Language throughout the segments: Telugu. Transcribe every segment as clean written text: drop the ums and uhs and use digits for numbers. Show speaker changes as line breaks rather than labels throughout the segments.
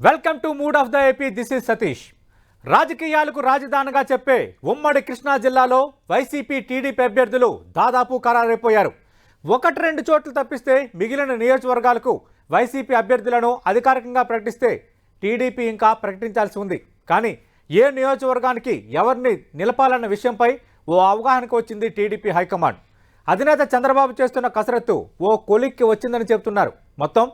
Welcome to mood of the AP. This is Satish. రాజకీయాలకు రాజధానిగా చెప్పే ఉమ్మడి కృష్ణా జిల్లాలో వైసీపీ టీడీపీ అభ్యర్థులు దాదాపు ఖరారైపోయారు. ఒకటి రెండు చోట్ల తప్పిస్తే మిగిలిన నియోజకవర్గాలకు వైసీపీ అభ్యర్థులను అధికారికంగా ప్రకటిస్తే టీడీపీ ఇంకా ప్రకటించాల్సి ఉంది. కానీ ఏ నియోజకవర్గానికి ఎవరిని నిలపాలన్న విషయంపై ఓ అవగాహనకు వచ్చింది టీడీపీ హైకమాండ్. అధినేత చంద్రబాబు చేస్తున్న కసరత్తు ఓ కొలిక్కి వచ్చిందని చెబుతున్నారు. మొత్తం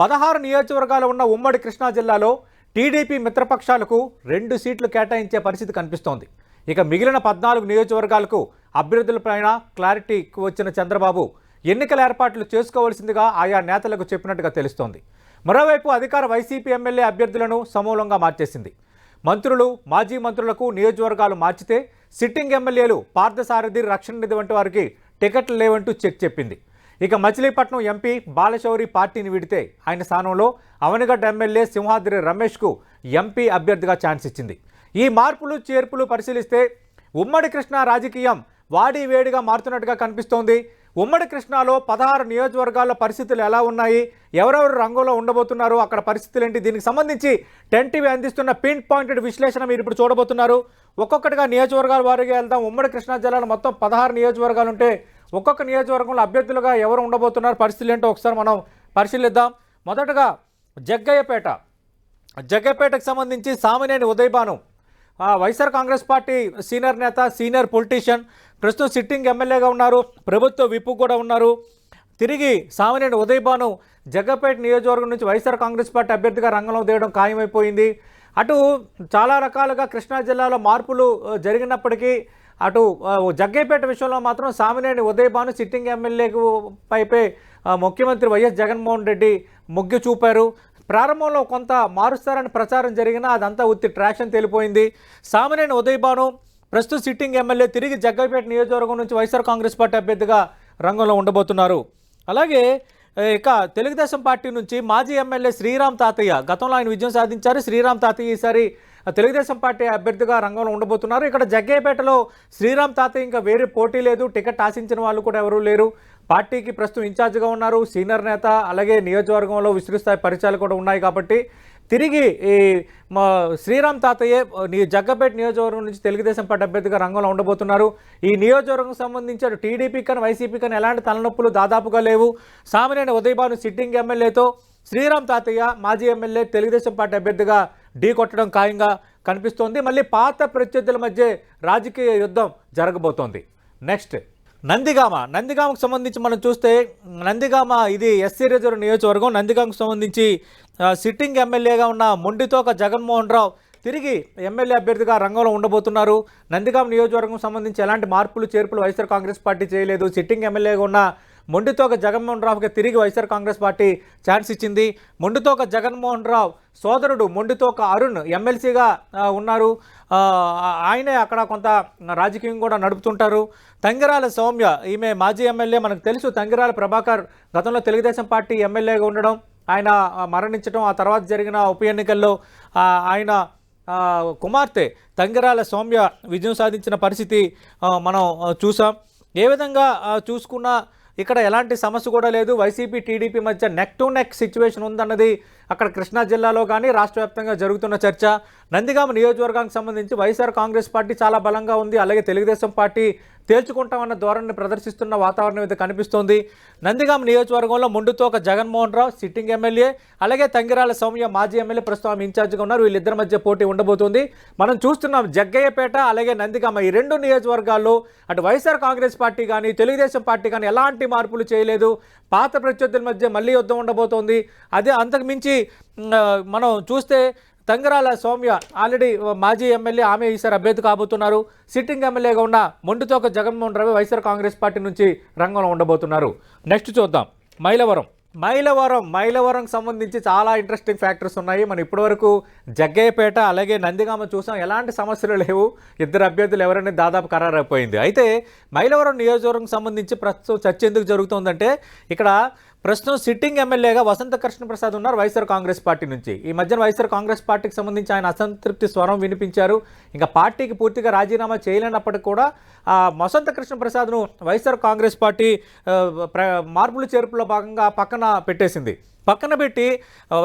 16 నియోజకవర్గాలు ఉన్న ఉమ్మడి కృష్ణా జిల్లాలో టీడీపీ మిత్రపక్షాలకు 2 సీట్లు కేటాయించే పరిస్థితి కనిపిస్తోంది. ఇక మిగిలిన 14 నియోజకవర్గాలకు అభ్యర్థులపైన క్లారిటీ వచ్చిన చంద్రబాబు ఎన్నికల ఏర్పాట్లు చేసుకోవాల్సిందిగా ఆయా నేతలకు చెప్పినట్టుగా తెలుస్తోంది. మరోవైపు అధికార వైసీపీ ఎమ్మెల్యే అభ్యర్థులను సమూలంగా మార్చేసింది. మంత్రులు, మాజీ మంత్రులకు నియోజకవర్గాలు మార్చితే సిట్టింగ్ ఎమ్మెల్యేలు పార్థసారథి, రక్షణ నిధి వంటి వారికి టికెట్లు లేవంటూ చెప్పింది. ఇక మచిలీపట్నం ఎంపీ బాలశౌరి పార్టీని విడితే ఆయన స్థానంలో అవనిగడ్డ ఎమ్మెల్యే సింహాద్రి రమేష్కు ఎంపీ అభ్యర్థిగా ఛాన్స్ ఇచ్చింది. ఈ మార్పులు చేర్పులు పరిశీలిస్తే ఉమ్మడి కృష్ణా రాజకీయం వాడి వేడిగా మారుతున్నట్టుగా కనిపిస్తోంది. ఉమ్మడి కృష్ణాలో 16 నియోజకవర్గాల పరిస్థితులు ఎలా ఉన్నాయి, ఎవరెవరు రంగంలో ఉండబోతున్నారు, అక్కడ పరిస్థితులు ఏంటి, దీనికి సంబంధించి 10 టీవీ అందిస్తున్న పిన్ పాయింటెడ్ విశ్లేషణ మీరు ఇప్పుడు చూడబోతున్నారు. ఒక్కొక్కటిగా నియోజకవర్గాల వారీగా వెళ్దాం. ఉమ్మడి కృష్ణా జిల్లాలో మొత్తం 16 నియోజకవర్గాలు ఉంటే ఒక్కొక్క నియోజకవర్గంలో అభ్యర్థులుగా ఎవరు ఉండబోతున్నారు, పరిస్థితులు ఏంటో ఒకసారి మనం పరిశీలిద్దాం. మొదటగా జగ్గయ్యపేటకు సంబంధించి సామినేని ఉదయభాను వైఎస్ఆర్ కాంగ్రెస్ పార్టీ సీనియర్ నేత, సీనియర్ పొలిటీషియన్, ప్రస్తుతం సిట్టింగ్ ఎమ్మెల్యేగా ఉన్నారు, ప్రభుత్వ విప్పు కూడా ఉన్నారు. తిరిగి సామినేని ఉదయభాను జగ్గయ్యపేట నియోజకవర్గం నుంచి వైఎస్ఆర్ కాంగ్రెస్ పార్టీ అభ్యర్థిగా రంగంలో దిగడం ఖాయమైపోయింది. అటు చాలా రకాలుగా కృష్ణా జిల్లాలో మార్పులు జరిగినప్పటికీ అటు జగ్గయ్యపేట విషయంలో మాత్రం సామినేని ఉదయభాను సిట్టింగ్ ఎమ్మెల్యేకు పైపై ముఖ్యమంత్రి వైఎస్ జగన్మోహన్ రెడ్డి మొగ్గు చూపారు. ప్రారంభంలో కొంత మారుస్తారని ప్రచారం జరిగినా అదంతా ఉత్తి ట్రాక్షన్ తేలిపోయింది. సామినేని ఉదయభాను ప్రస్తుతం సిట్టింగ్ ఎమ్మెల్యే తిరిగి జగ్గయ్యపేట నియోజకవర్గం నుంచి వైఎస్ఆర్ కాంగ్రెస్ పార్టీ అభ్యర్థిగా రంగంలో ఉండబోతున్నారు. అలాగే ఇక తెలుగుదేశం పార్టీ నుంచి మాజీ ఎమ్మెల్యే శ్రీరామ్ తాతయ్య, గతంలో ఆయన విజయం సాధించారు. శ్రీరామ్ తాతయ్య ఈసారి తెలుగుదేశం పార్టీ అభ్యర్థిగా రంగంలో ఉండబోతున్నారు. ఇక్కడ జగ్గయ్యపేటలో శ్రీరామ్ తాతయ్య ఇంకా వేరే పోటీ లేదు, టికెట్ ఆశించిన వాళ్ళు కూడా ఎవరూ లేరు. పార్టీకి ప్రస్తుతం ఇన్ఛార్జ్గా ఉన్నారు, సీనియర్ నేత, అలాగే నియోజకవర్గంలో విస్తృతస్థాయి పరిచయాలు కూడా ఉన్నాయి. కాబట్టి తిరిగి ఈ శ్రీరామ్ తాతయ్య జగ్గయ్యపేట నియోజకవర్గం నుంచి తెలుగుదేశం పార్టీ అభ్యర్థిగా రంగంలో ఉండబోతున్నారు. ఈ నియోజకవర్గం సంబంధించి అటు టీడీపీ కానీ వైసీపీ కానీ ఎలాంటి తలనొప్పులు దాదాపుగా లేవు. సామినేని ఉదయభాను సిట్టింగ్ ఎమ్మెల్యేతో శ్రీరామ్ తాతయ్య మాజీ ఎమ్మెల్యే తెలుగుదేశం పార్టీ అభ్యర్థిగా ఢీ కొట్టడం ఖాయంగా కనిపిస్తోంది. మళ్ళీ పాత ప్రత్యర్థుల మధ్య రాజకీయ యుద్ధం జరగబోతోంది. నెక్స్ట్ నందిగామకు సంబంధించి మనం చూస్తే నందిగామ ఇది ఎస్సీ రిజర్వ్ నియోజకవర్గం. నందిగామకు సంబంధించి సిట్టింగ్ ఎమ్మెల్యేగా ఉన్న మొండితోక జగన్మోహన్ రావు తిరిగి ఎమ్మెల్యే అభ్యర్థిగా రంగంలో ఉండబోతున్నారు. నందిగామ నియోజకవర్గం సంబంధించి ఎలాంటి మార్పులు చేర్పులు వైఎస్ఆర్ కాంగ్రెస్ పార్టీ చేయలేదు. సిట్టింగ్ ఎమ్మెల్యేగా ఉన్న మొండితోక జగన్మోహన్ రావుకి తిరిగి వైఎస్ఆర్ కాంగ్రెస్ పార్టీ ఛాన్స్ ఇచ్చింది. మొండితోక జగన్మోహన్ రావు సోదరుడు మొండితోక అరుణ్ ఎమ్మెల్సీగా ఉన్నారు. ఆయనే అక్కడ కొంత రాజకీయం కూడా నడుపుతుంటారు. తంగిరాల సౌమ్య, ఈమె మాజీ ఎమ్మెల్యే, మనకు తెలుసు. తంగిరాల ప్రభాకర్ గతంలో తెలుగుదేశం పార్టీ ఎమ్మెల్యేగా ఉండడం, ఆయన మరణించడం, ఆ తర్వాత జరిగిన ఉప ఎన్నికల్లో ఆయన కుమార్తె తంగిరాల సౌమ్య విజయం సాధించిన పరిస్థితి మనం చూసాం. ఏ విధంగా చూసుకున్నా ఇక్కడ ఎలాంటి సమస్య కూడా లేదు. వైసీపీ టీడీపీ మధ్య నెక్ టు నెక్ సిచ్యువేషన్ ఉందన్నది అక్కడ కృష్ణా జిల్లాలో కానీ రాష్ట్ర వ్యాప్తంగా జరుగుతున్న చర్చ. నందిగామ నియోజకవర్గానికి సంబంధించి వైఎస్ఆర్ కాంగ్రెస్ పార్టీ చాలా బలంగా ఉంది. అలాగే తెలుగుదేశం పార్టీ తేల్చుకుంటామన్న ధోరణిని ప్రదర్శిస్తున్న వాతావరణం అయితే కనిపిస్తోంది. నందిగామ నియోజకవర్గంలో మొండితోక జగన్మోహన్ రావు సిట్టింగ్ ఎమ్మెల్యే, అలాగే తంగిరాల సౌమ్య మాజీ ఎమ్మెల్యే ప్రస్తుతం ఆమె ఇన్ఛార్జ్గా ఉన్నారు. వీళ్ళిద్దరి మధ్య పోటీ ఉండబోతుంది. మనం చూస్తున్నాం జగ్గయ్యపేట అలాగే నందిగామ ఈ 2 నియోజకవర్గాల్లో అటు వైఎస్ఆర్ కాంగ్రెస్ పార్టీ కానీ తెలుగుదేశం పార్టీ కానీ ఎలాంటి మార్పులు చేయలేదు. పాత ప్రత్యర్థుల మధ్య మళ్ళీ యుద్ధం ఉండబోతోంది. అదే అంతకు మించి మనం చూస్తే తంగిరాల సౌమ్య ఆల్రెడీ మాజీ ఎమ్మెల్యే, ఆమె ఈసారి అభ్యర్థి కాబోతున్నారు. సిట్టింగ్ ఎమ్మెల్యేగా ఉన్న మొండితోక జగన్మోహన్ రావు వైఎస్ఆర్ కాంగ్రెస్ పార్టీ నుంచి రంగంలో ఉండబోతున్నారు. నెక్స్ట్ చూద్దాం మైలవరంకి సంబంధించి చాలా ఇంట్రెస్టింగ్ ఫ్యాక్టర్స్ ఉన్నాయి. మనం ఇప్పటివరకు జగ్గయ్యపేట అలాగే నందిగామ చూసాం, ఎలాంటి సమస్యలు లేవు. ఇద్దరు అభ్యర్థులు ఎవరైనా దాదాపు ఖరారైపోయింది. అయితే మైలవరం నియోజకవర్గం సంబంధించి ప్రస్తుతం చర్చ ఎందుకు జరుగుతుందంటే ఇక్కడ ప్రస్తుతం సిట్టింగ్ ఎమ్మెల్యేగా వసంత కృష్ణప్రసాద్ ఉన్నారు వైఎస్ఆర్ కాంగ్రెస్ పార్టీ నుంచి. ఈ మధ్యన వైఎస్ఆర్ కాంగ్రెస్ పార్టీకి సంబంధించి ఆయన అసంతృప్తి స్వరం వినిపించారు. ఇంకా పార్టీకి పూర్తిగా రాజీనామా చేయలేనప్పటికీ కూడా వసంత కృష్ణప్రసాద్ను వైఎస్ఆర్ కాంగ్రెస్ పార్టీ మార్పులు చేర్పులో భాగంగా పక్కన పెట్టేసింది. పక్కన పెట్టి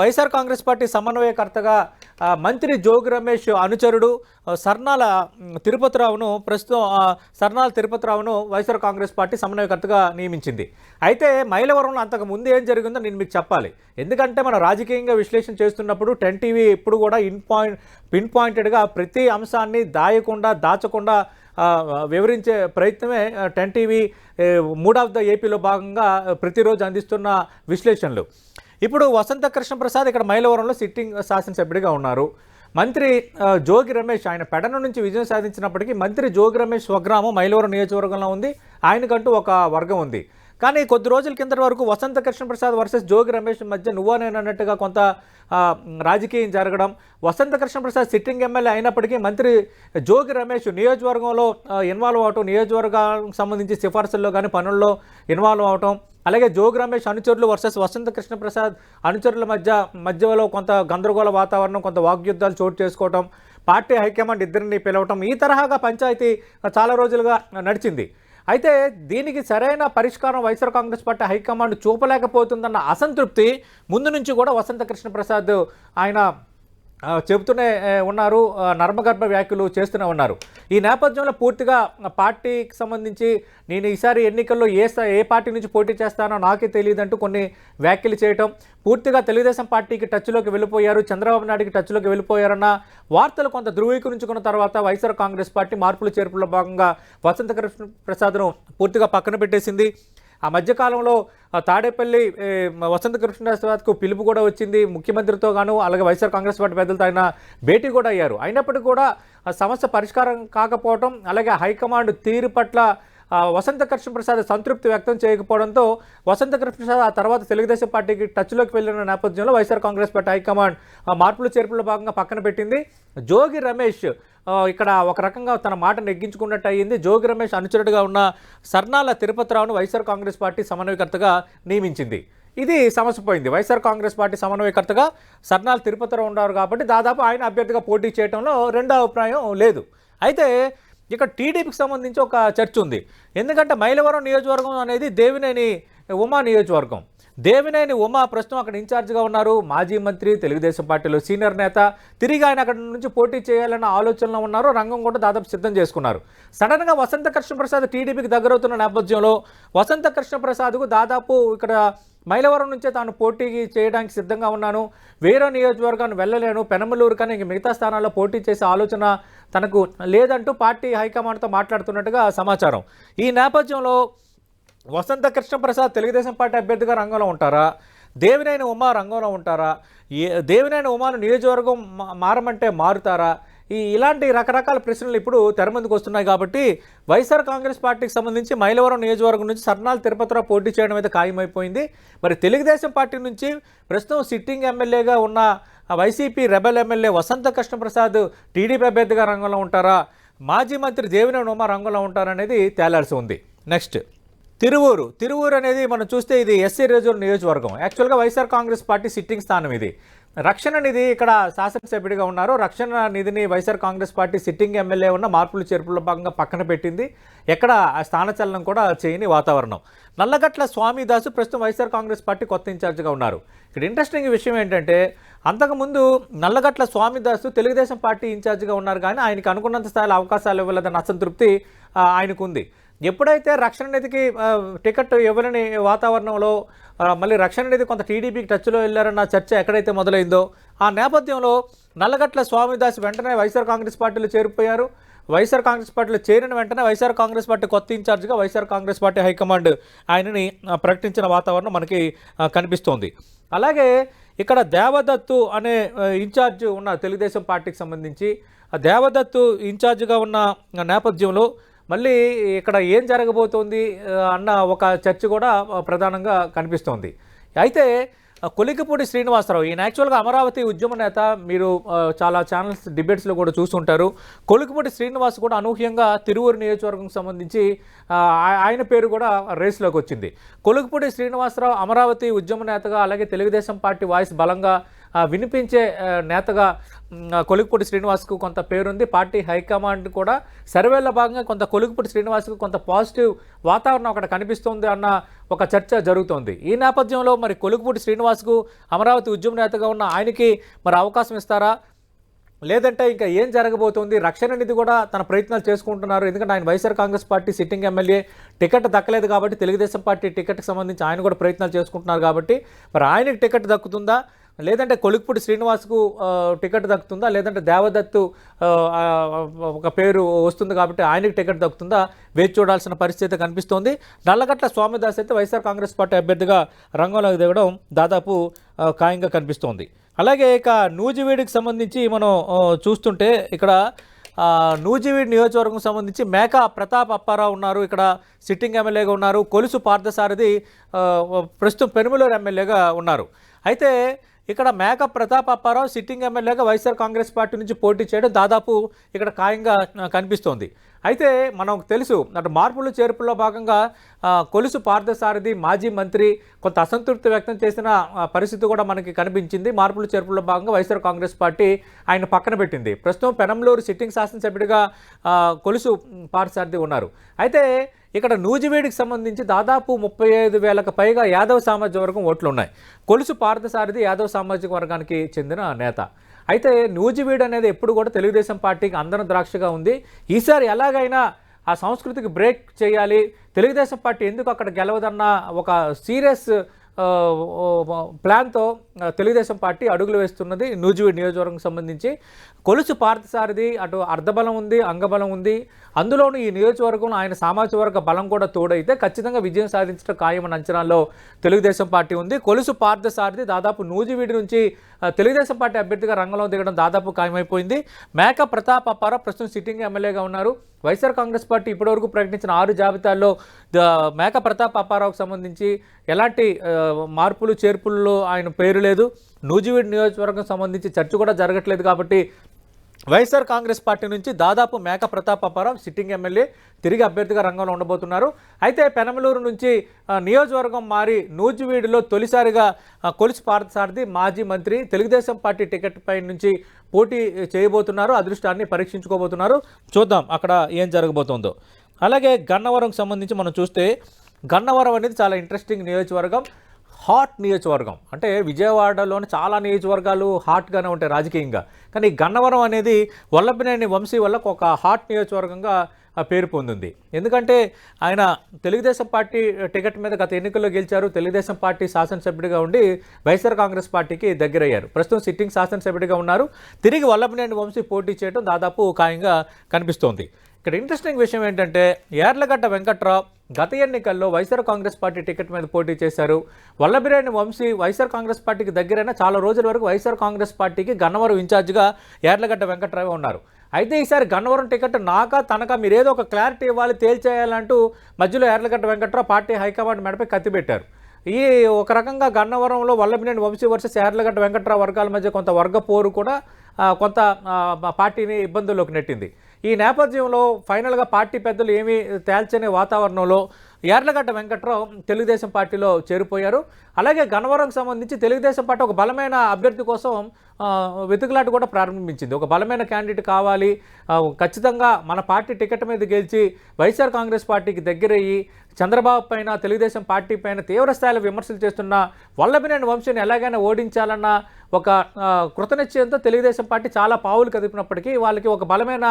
వైఎస్ఆర్ కాంగ్రెస్ పార్టీ సమన్వయకర్తగా మంత్రి జోగి రమేష్ అనుచరుడు సర్నాల తిరుపతిరావును ప్రస్తుతం సర్నాల తిరుపతిరావును వైఎస్ఆర్ కాంగ్రెస్ పార్టీ సమన్వయకర్తగా నియమించింది. అయితే మైలవరంలో అంతకు ముందు ఏం జరిగిందో నేను మీకు చెప్పాలి. ఎందుకంటే మనం రాజకీయంగా విశ్లేషణ చేస్తున్నప్పుడు 10 టీవీ ఎప్పుడు కూడా పిన్ పాయింటెడ్గా ప్రతి అంశాన్ని దాచకుండా వివరించే ప్రయత్నమే 10 టీవీ మూడ్ ఆఫ్ ద ఏపీలో భాగంగా ప్రతిరోజు అందిస్తున్న విశ్లేషణలు. ఇప్పుడు వసంత కృష్ణ ప్రసాద్ ఇక్కడ మైలవరంలో సిట్టింగ్ శాసనసభ్యుడిగా ఉన్నారు. మంత్రి జోగి రమేష్ ఆయన పెడన నుంచి విజయం సాధించినప్పటికీ మంత్రి జోగి రమేష్ స్వగ్రామం మైలవరం నియోజకవర్గంలో ఉంది. ఆయనకంటూ ఒక వర్గం ఉంది. కానీ కొద్ది రోజుల కిందటి వరకు వసంత కృష్ణ ప్రసాద్ వర్సెస్ జోగి రమేష్ మధ్య నువ్వా నేను అన్నట్టుగా కొంత రాజకీయం జరగడం, వసంత కృష్ణ ప్రసాద్ సిట్టింగ్ ఎమ్మెల్యే అయినప్పటికీ మంత్రి జోగి రమేష్ నియోజకవర్గంలో ఇన్వాల్వ్ అవటం, నియోజకవర్గానికి సంబంధించి సిఫార్సుల్లో కానీ పనుల్లో ఇన్వాల్వ్ అవటం, అలాగే జోగి రమేష్ అనుచరులు వర్సెస్ వసంత కృష్ణ ప్రసాద్ అనుచరుల మధ్యలో కొంత గందరగోళ వాతావరణం, కొంత వాగ్యుద్ధాలు చోటు చేసుకోవటం, పార్టీ హైకమాండ్ ఇద్దరిని పిలవటం, ఈ తరహాగా పంచాయతీ చాలా రోజులుగా నడిచింది. అయితే దీనికి సరైన పరిష్కారం వైఎస్ఆర్ కాంగ్రెస్ పార్టీ హైకమాండ్ చూపలేకపోతుందన్న అసంతృప్తి ముందు నుంచి కూడా వసంత కృష్ణ ప్రసాద్ ఆయన చెబుతూనే ఉన్నారు, నర్మగర్భ వ్యాఖ్యలు చేస్తూనే ఉన్నారు. ఈ నేపథ్యంలో పూర్తిగా పార్టీకి సంబంధించి నేను ఈసారి ఎన్నికల్లో ఏ పార్టీ నుంచి పోటీ చేస్తానో నాకే తెలియదంటూ కొన్ని వ్యాఖ్యలు చేయటం, పూర్తిగా తెలుగుదేశం పార్టీకి టచ్లోకి వెళ్ళిపోయారు, చంద్రబాబు నాయుడికి టచ్లోకి వెళ్ళిపోయారన్న వార్తలు కొంత ధృవీకరించుకున్న తర్వాత వైఎస్ఆర్ కాంగ్రెస్ పార్టీ మార్పుల చేర్పుల భాగంగా వసంత కృష్ణ ప్రసాద్ను పూర్తిగా పక్కన పెట్టేసింది. ఆ మధ్యకాలంలో తాడేపల్లి వసంత కృష్ణ ప్రసాద్కు పిలుపు కూడా వచ్చింది ముఖ్యమంత్రితో గాను, అలాగే వైఎస్ఆర్ కాంగ్రెస్ పార్టీ పెద్దలతో ఆయన భేటీ కూడా అయ్యారు. అయినప్పటికీ కూడా ఆ సమస్య పరిష్కారం కాకపోవడం, అలాగే హైకమాండ్ తీరు పట్ల వసంత కృష్ణ ప్రసాద్ సంతృప్తి వ్యక్తం చేయకపోవడంతో వసంత కృష్ణ ప్రసాద్ ఆ తర్వాత తెలుగుదేశం పార్టీకి టచ్లోకి వెళ్ళిన నేపథ్యంలో వైఎస్ఆర్ కాంగ్రెస్ పార్టీ హైకమాండ్ మార్పులు చేర్పుల భాగంగా పక్కన పెట్టింది. జోగి రమేష్ ఇక్కడ ఒక రకంగా తన మాట నెగ్గించుకున్నట్టు అయ్యింది. జోగి రమేష్ అనుచరుడిగా ఉన్న సర్నాల తిరుపతిరావును వైఎస్ఆర్ కాంగ్రెస్ పార్టీ సమన్వయకర్తగా నియమించింది. ఇది సమస్య పోయింది. వైఎస్ఆర్ కాంగ్రెస్ పార్టీ సమన్వయకర్తగా సర్నాల తిరుపతిరావు ఉన్నారు కాబట్టి దాదాపు ఆయన అభ్యర్థిగా పోటీ చేయడంలో రెండో అభిప్రాయం లేదు. అయితే ఇక్కడ టీడీపీకి సంబంధించి ఒక చర్చ ఉంది. ఎందుకంటే మైలవరం నియోజకవర్గం అనేది దేవినేని ఉమా నియోజకవర్గం. దేవినేని ఉమా ప్రస్తుతం అక్కడ ఇన్ఛార్జ్గా ఉన్నారు. మాజీ మంత్రి, తెలుగుదేశం పార్టీలో సీనియర్ నేత. తిరిగి ఆయన అక్కడ నుంచి పోటీ చేయాలన్న ఆలోచనలో ఉన్నారు. రంగం కూడా దాదాపు సిద్ధం చేసుకున్నారు. సడన్గా వసంత కృష్ణ ప్రసాద్ టీడీపీకి దగ్గరవుతున్న నేపథ్యంలో వసంత కృష్ణ ప్రసాద్కు దాదాపు ఇక్కడ మైలవరం నుంచే తాను పోటీ చేయడానికి సిద్ధంగా ఉన్నాను, వేరే నియోజకవర్గాన్ని వెళ్ళలేను, పెనమలూరు కానీ ఇంక మిగతా స్థానాల్లో పోటీ చేసే ఆలోచన తనకు లేదంటూ పార్టీ హైకమాండ్తో మాట్లాడుతున్నట్టుగా సమాచారం. ఈ నేపథ్యంలో వసంత కృష్ణ ప్రసాద్ తెలుగుదేశం పార్టీ అభ్యర్థిగా రంగంలో ఉంటారా, దేవినేని ఉమా రంగంలో ఉంటారా, దేవినేని ఉమాను నియోజకవర్గం మారమంటే మారుతారా, ఇలాంటి రకరకాల ప్రశ్నలు ఇప్పుడు తెర ముందుకు వస్తున్నాయి. కాబట్టి వైఎస్ఆర్ కాంగ్రెస్ పార్టీకి సంబంధించి మైలవరం నియోజకవర్గం నుంచి సర్నాల తిరుపతిరావు పోటీ చేయడం అయితే ఖాయమైపోయింది. మరి తెలుగుదేశం పార్టీ నుంచి ప్రస్తుతం సిట్టింగ్ ఎమ్మెల్యేగా ఉన్న వైసీపీ రెబెల్ ఎమ్మెల్యే వసంత కృష్ణ ప్రసాద్ టీడీపీ అభ్యర్థిగా రంగంలో ఉంటారా, మాజీ మంత్రి దేవినేని ఉమా రంగంలో ఉంటారనేది తేలాల్సి ఉంది. నెక్స్ట్ తిరువూరు అనేది మనం చూస్తే ఇది ఎస్సీ రిజర్వ్ నియోజకవర్గం. యాక్చువల్గా వైఎస్ఆర్ కాంగ్రెస్ పార్టీ సిట్టింగ్ స్థానం ఇది. రక్షణ నిధి ఇక్కడ శాసనసభ్యుడిగా ఉన్నారు. రక్షణ నిధిని YSR Congress party sitting MLA ఉన్న మార్పులు చేర్పుల భాగంగా పక్కన పెట్టింది. ఎక్కడ స్థానచలనం కూడా చేయని వాతావరణం. నల్లగట్ల స్వామిదాసు ప్రస్తుతం వైఎస్ఆర్ కాంగ్రెస్ పార్టీ కొత్త ఇన్ఛార్జిగా ఉన్నారు. ఇక్కడ ఇంట్రెస్టింగ్ విషయం ఏంటంటే అంతకుముందు నల్లగట్ల స్వామిదాసు తెలుగుదేశం పార్టీ ఇన్ఛార్జిగా ఉన్నారు, కానీ ఆయనకు అనుకున్నంత స్థాయిలో అవకాశాలు ఇవ్వలేదన్న అసంతృప్తి ఆయనకుంది. ఎప్పుడైతే రక్షణ నిధికి టికెట్ ఇవ్వని వాతావరణంలో మళ్ళీ రక్షణ నిధి కొంత టీడీపీకి టచ్లో వెళ్ళారన్న చర్చ ఎక్కడైతే మొదలైందో ఆ నేపథ్యంలో నల్లగట్ల స్వామిదాస్ వెంటనే వైఎస్ఆర్ కాంగ్రెస్ పార్టీలో చేరిపోయారు. వైఎస్ఆర్ కాంగ్రెస్ పార్టీలో చేరిన వెంటనే వైఎస్ఆర్ కాంగ్రెస్ పార్టీ కొత్త ఇన్ఛార్జిగా వైఎస్ఆర్ కాంగ్రెస్ పార్టీ హైకమాండ్ ఆయనని ప్రకటించిన వాతావరణం మనకి కనిపిస్తోంది. అలాగే ఇక్కడ దేవదత్తు అనే ఇన్ఛార్జ్ ఉన్న తెలుగుదేశం పార్టీకి సంబంధించి దేవదత్తు ఇన్ఛార్జిగా ఉన్న నేపథ్యంలో మళ్ళీ ఇక్కడ ఏం జరగబోతోంది అన్న ఒక చర్చ కూడా ప్రధానంగా కనిపిస్తోంది. అయితే కొలికిపూడి శ్రీనివాసరావు ఈయన యాక్చువల్గా అమరావతి ఉద్యమ నేత. మీరు చాలా ఛానల్స్ డిబేట్స్లో కూడా చూస్తుంటారు. కొలికిపూడి శ్రీనివాస్ కూడా అనూహ్యంగా తిరువూరు నియోజకవర్గం సంబంధించి ఆయన పేరు కూడా రేసులోకి వచ్చింది. కొలికిపూడి శ్రీనివాసరావు అమరావతి ఉద్యమ నేతగా, అలాగే తెలుగుదేశం పార్టీ వాయిస్ బలంగా వినిపించే నేతగా కొలుకుపూడి శ్రీనివాస్కు కొంత పేరుంది. పార్టీ హైకమాండ్ కూడా సర్వేలో భాగంగా కొంత కొలుకుపూడి శ్రీనివాస్కు కొంత పాజిటివ్ వాతావరణం అక్కడ కనిపిస్తుంది అన్న ఒక చర్చ జరుగుతోంది. ఈ నేపథ్యంలో మరి కొలుకుపూడి శ్రీనివాస్కు అమరావతి ఉద్యమ నేతగా ఉన్న ఆయనకి మరి అవకాశం ఇస్తారా, లేదంటే ఇంకా ఏం జరగబోతోంది? రక్షణ నిధి కూడా తన ప్రయత్నాలు చేసుకుంటున్నారు. ఎందుకంటే ఆయన YSR Congress party sitting MLA, ticket దక్కలేదు కాబట్టి తెలుగుదేశం పార్టీ టికెట్కి సంబంధించి ఆయన కూడా ప్రయత్నాలు చేసుకుంటున్నారు కాబట్టి మరి ఆయనకి టికెట్ దక్కుతుందా, లేదంటే కొలుకుపూడి శ్రీనివాస్కు టికెట్ దక్కుతుందా, లేదంటే దేవదత్తు ఒక పేరు వస్తుంది కాబట్టి ఆయనకి టికెట్ దక్కుతుందా, వేచి చూడాల్సిన పరిస్థితి కనిపిస్తోంది. నల్లగట్ల స్వామిదాస్ అయితే వైఎస్ఆర్ కాంగ్రెస్ పార్టీ అభ్యర్థిగా రంగంలోకి దిగడం దాదాపు ఖాయంగా కనిపిస్తోంది. అలాగే ఇక నూజివీడికి సంబంధించి మనం చూస్తుంటే ఇక్కడ నూజివీడ్ నియోజకవర్గం సంబంధించి మేకా ప్రతాప్ అప్పారావు ఉన్నారు, ఇక్కడ సిట్టింగ్ ఎమ్మెల్యేగా ఉన్నారు. కొలుసు పార్థసారథి ప్రస్తుతం పెనుమలూరు ఎమ్మెల్యేగా ఉన్నారు. అయితే ఇక్కడ మేకా ప్రతాప్ అప్పారావు సిట్టింగ్ ఎమ్మెల్యేగా వైఎస్ఆర్ కాంగ్రెస్ పార్టీ నుంచి పోటీ చేయడం దాదాపు ఇక్కడ ఖాయంగా కనిపిస్తోంది. అయితే మనకు తెలుసు అటు మార్పులు చేర్పుల్లో భాగంగా కొలుసు పార్థసారథి మాజీ మంత్రి కొంత అసంతృప్తి వ్యక్తం చేసిన పరిస్థితి కూడా మనకి కనిపించింది. మార్పులు చేర్పుల్లో భాగంగా వైఎస్ఆర్ కాంగ్రెస్ పార్టీ ఆయన పక్కన పెట్టింది. ప్రస్తుతం పెనంలూరు సిట్టింగ్ శాసనసభ్యుడిగా కొలుసు పార్థసారథి ఉన్నారు. అయితే ఇక్కడ నూజివీడికి సంబంధించి దాదాపు 35,000కు పైగా యాదవ సామాజిక వర్గం ఓట్లు ఉన్నాయి. కొలుసు పార్థసారథి యాదవ సామాజిక వర్గానికి చెందిన నేత. అయితే నూజివీడు అనేది ఎప్పుడు కూడా తెలుగుదేశం పార్టీకి అందరం ద్రాక్షగా ఉంది. ఈసారి ఎలాగైనా ఆ సంస్కృతికి బ్రేక్ చేయాలి, తెలుగుదేశం పార్టీ ఎందుకు అక్కడ గెలవదన్న ఒక సీరియస్ ప్లాన్తో తెలుగుదేశం పార్టీ అడుగులు వేస్తున్నది. నూజివీడు నియోజకవర్గం సంబంధించి కొలుసు పార్థసారథి అటు అర్ధబలం ఉంది, అంగబలం ఉంది. అందులోనూ ఈ నియోజకవర్గంలో ఆయన సామాజిక వర్గ బలం కూడా తోడైతే ఖచ్చితంగా విజయం సాధించడం ఖాయమని అంచనాల్లో తెలుగుదేశం పార్టీ ఉంది. కొలుసు పార్థసారథి దాదాపు నూజివీడు నుంచి తెలుగుదేశం పార్టీ అభ్యర్థిగా రంగంలో దిగడం దాదాపు ఖాయమైపోయింది. మేకా ప్రతాప్ అప్పారావు ప్రస్తుతం సిట్టింగ్ ఎమ్మెల్యేగా ఉన్నారు. వైఎస్ఆర్ కాంగ్రెస్ పార్టీ ఇప్పటివరకు ప్రకటించిన 6 జాబితాల్లో మేకా ప్రతాప్ అప్పారావుకు సంబంధించి ఎలాంటి మార్పులు చేర్పుల్లో ఆయన పేరు లేదు. నూజివీడు నియోజకవర్గం సంబంధించి చర్చ కూడా జరగట్లేదు కాబట్టి వైఎస్ఆర్ కాంగ్రెస్ పార్టీ నుంచి దాదాపు మేకా ప్రతాప్ అప్పారావు సిట్టింగ్ ఎమ్మెల్యే తిరిగి అభ్యర్థిగా రంగంలో ఉండబోతున్నారు. అయితే పెనమలూరు నుంచి నియోజకవర్గం మారి నూజివీడులో తొలిసారిగా కొలుసు పార్థసారథి మాజీ మంత్రి తెలుగుదేశం పార్టీ టికెట్ పై నుంచి పోటీ చేయబోతున్నారు. అదృష్టాన్ని పరీక్షించుకోబోతున్నారు. చూద్దాం అక్కడ ఏం జరగబోతుందో. అలాగే గన్నవరంకి సంబంధించి మనం చూస్తే గన్నవరం అనేది చాలా ఇంట్రెస్టింగ్ నియోజకవర్గం, హాట్ నియోజకవర్గం. అంటే విజయవాడలోని చాలా నియోజకవర్గాలు హాట్గానే ఉంటాయి రాజకీయంగా, కానీ గన్నవరం అనేది వల్లభనేని వంశీ వల్ల ఒక హాట్ నియోజకవర్గంగా పేరు పొందింది. ఎందుకంటే ఆయన తెలుగుదేశం పార్టీ టికెట్ మీద గత ఎన్నికల్లో గెలిచారు. తెలుగుదేశం పార్టీ శాసనసభ్యుడిగా ఉండి వైఎస్ఆర్ కాంగ్రెస్ పార్టీకి దగ్గరయ్యారు. ప్రస్తుతం సిట్టింగ్ శాసనసభ్యుడిగా ఉన్నారు. తిరిగి వల్లభనేని వంశీ పోటీ చేయడం దాదాపు ఖాయంగా కనిపిస్తోంది. ఇక్కడ ఇంట్రెస్టింగ్ విషయం ఏంటంటే యార్లగడ్డ వెంకట్రావు గత ఎన్నికల్లో వైఎస్ఆర్ కాంగ్రెస్ పార్టీ టికెట్ మీద పోటీ చేశారు. వల్లభనేని వంశీ వైఎస్ఆర్ కాంగ్రెస్ పార్టీకి దగ్గరైన చాలా రోజుల వరకు వైఎస్ఆర్ కాంగ్రెస్ పార్టీకి గన్నవరం ఇన్ఛార్జిగా యార్లగడ్డ వెంకట్రావు ఉన్నారు. అయితే ఈసారి గన్నవరం టికెట్ నాకా తనకా మీరేదో ఒక క్లారిటీ ఇవ్వాలి, తేల్చేయాలంటూ మధ్యలో యార్లగడ్డ వెంకట్రావు పార్టీ హైకమాండ్ మెడపై కత్తి పెట్టారు. ఈ ఒక రకంగా గన్నవరంలో వల్లభనేని వంశీ వర్సెస్ యార్లగడ్డ వెంకట్రావు వర్గాల మధ్య కొంత వర్గ పోరు కూడా కొంత పార్టీని ఇబ్బందుల్లోకి నెట్టింది. ఈ నేపథ్యంలో ఫైనల్గా పార్టీ పెద్దలు ఏమీ తేల్చని వాతావరణంలో యార్లగడ్డ వెంకట్రావు తెలుగుదేశం పార్టీలో చేరిపోయారు. అలాగే గన్నవరంకి సంబంధించి తెలుగుదేశం పార్టీ ఒక బలమైన అభ్యర్థి కోసం వెతుకులాట కూడా ప్రారంభించింది. ఒక బలమైన క్యాండిడేట్ కావాలి, ఖచ్చితంగా మన పార్టీ టికెట్ మీద గెలిచి వైఎస్ఆర్ కాంగ్రెస్ పార్టీకి దగ్గరయ్యి చంద్రబాబు పైన తెలుగుదేశం పార్టీ పైన తీవ్ర స్థాయిలో విమర్శలు చేస్తున్న వల్లభనేని వంశీని ఎలాగైనా ఓడించాలన్న ఒక కృతనిశ్చయంతో తెలుగుదేశం పార్టీ చాలా పావులు కదిపినప్పటికీ వాళ్ళకి ఒక బలమైన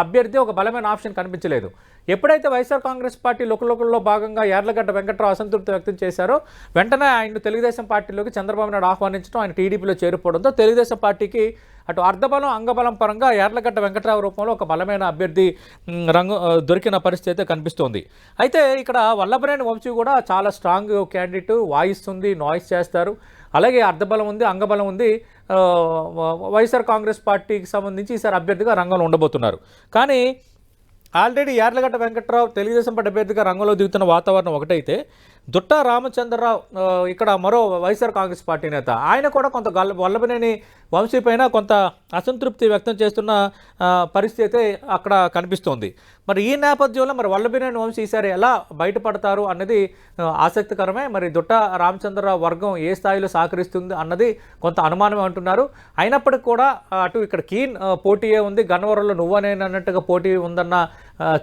అభ్యర్థి, ఒక బలమైన ఆప్షన్ కనిపించలేదు. ఎప్పుడైతే వైఎస్ఆర్ కాంగ్రెస్ పార్టీ లోకల్లో భాగంగా యార్లగడ్డ వెంకట్రావు అసంతృప్తి వ్యక్తం చేశారో వెంటనే ఆయన తెలుగుదేశం పార్టీలోకి చంద్రబాబు నాయుడు ఆహ్వానించడం, ఆయన టీడీపీలో చేరిపోవడంతో తెలుగుదేశం పార్టీకి అటు అర్ధబలం అంగబలం పరంగా యార్లగడ్డ వెంకట్రావు రూపంలో ఒక బలమైన అభ్యర్థి దొరికిన పరిస్థితి కనిపిస్తోంది. అయితే ఇక్కడ వల్లభనేని వంశీ కూడా చాలా స్ట్రాంగ్ క్యాండిడేట్, వాయిస్తుంది, నాయిస్ చేస్తారు. అలాగే అర్ధబలం ఉంది, అంగబలం ఉంది. వైఎస్ఆర్ కాంగ్రెస్ పార్టీకి సంబంధించి ఈసారి అభ్యర్థిగా రంగంలో ఉండబోతున్నారు. కానీ ఆల్రెడీ యార్లగడ్డ వెంకట్రావు తెలుగుదేశం పార్టీ అభ్యర్థిగా రంగంలో దిగుతున్న వాతావరణం ఒకటైతే దుట్టా రామచంద్రరావు ఇక్కడ మరో వైఎస్ఆర్ కాంగ్రెస్ పార్టీ నేత, ఆయన కూడా కొంత వల్లభనేని వంశీ పైన కొంత అసంతృప్తి వ్యక్తం చేస్తున్న పరిస్థితి అయితే అక్కడ కనిపిస్తోంది. మరి ఈ నేపథ్యంలో మరి వల్లభనేని వంశీ ఈసారి ఎలా బయటపడతారు అన్నది ఆసక్తికరమే. మరి దుట్టా రామచంద్రరావు వర్గం ఏ స్థాయిలో సహకరిస్తుంది అన్నది కొంత అనుమానం అంటున్నారు. అయినప్పటికీ కూడా అటు ఇక్కడ కీన్ పోటీయే ఉంది, గన్నవరంలో నువ్వనేనన్నట్టుగా పోటీ ఉందన్న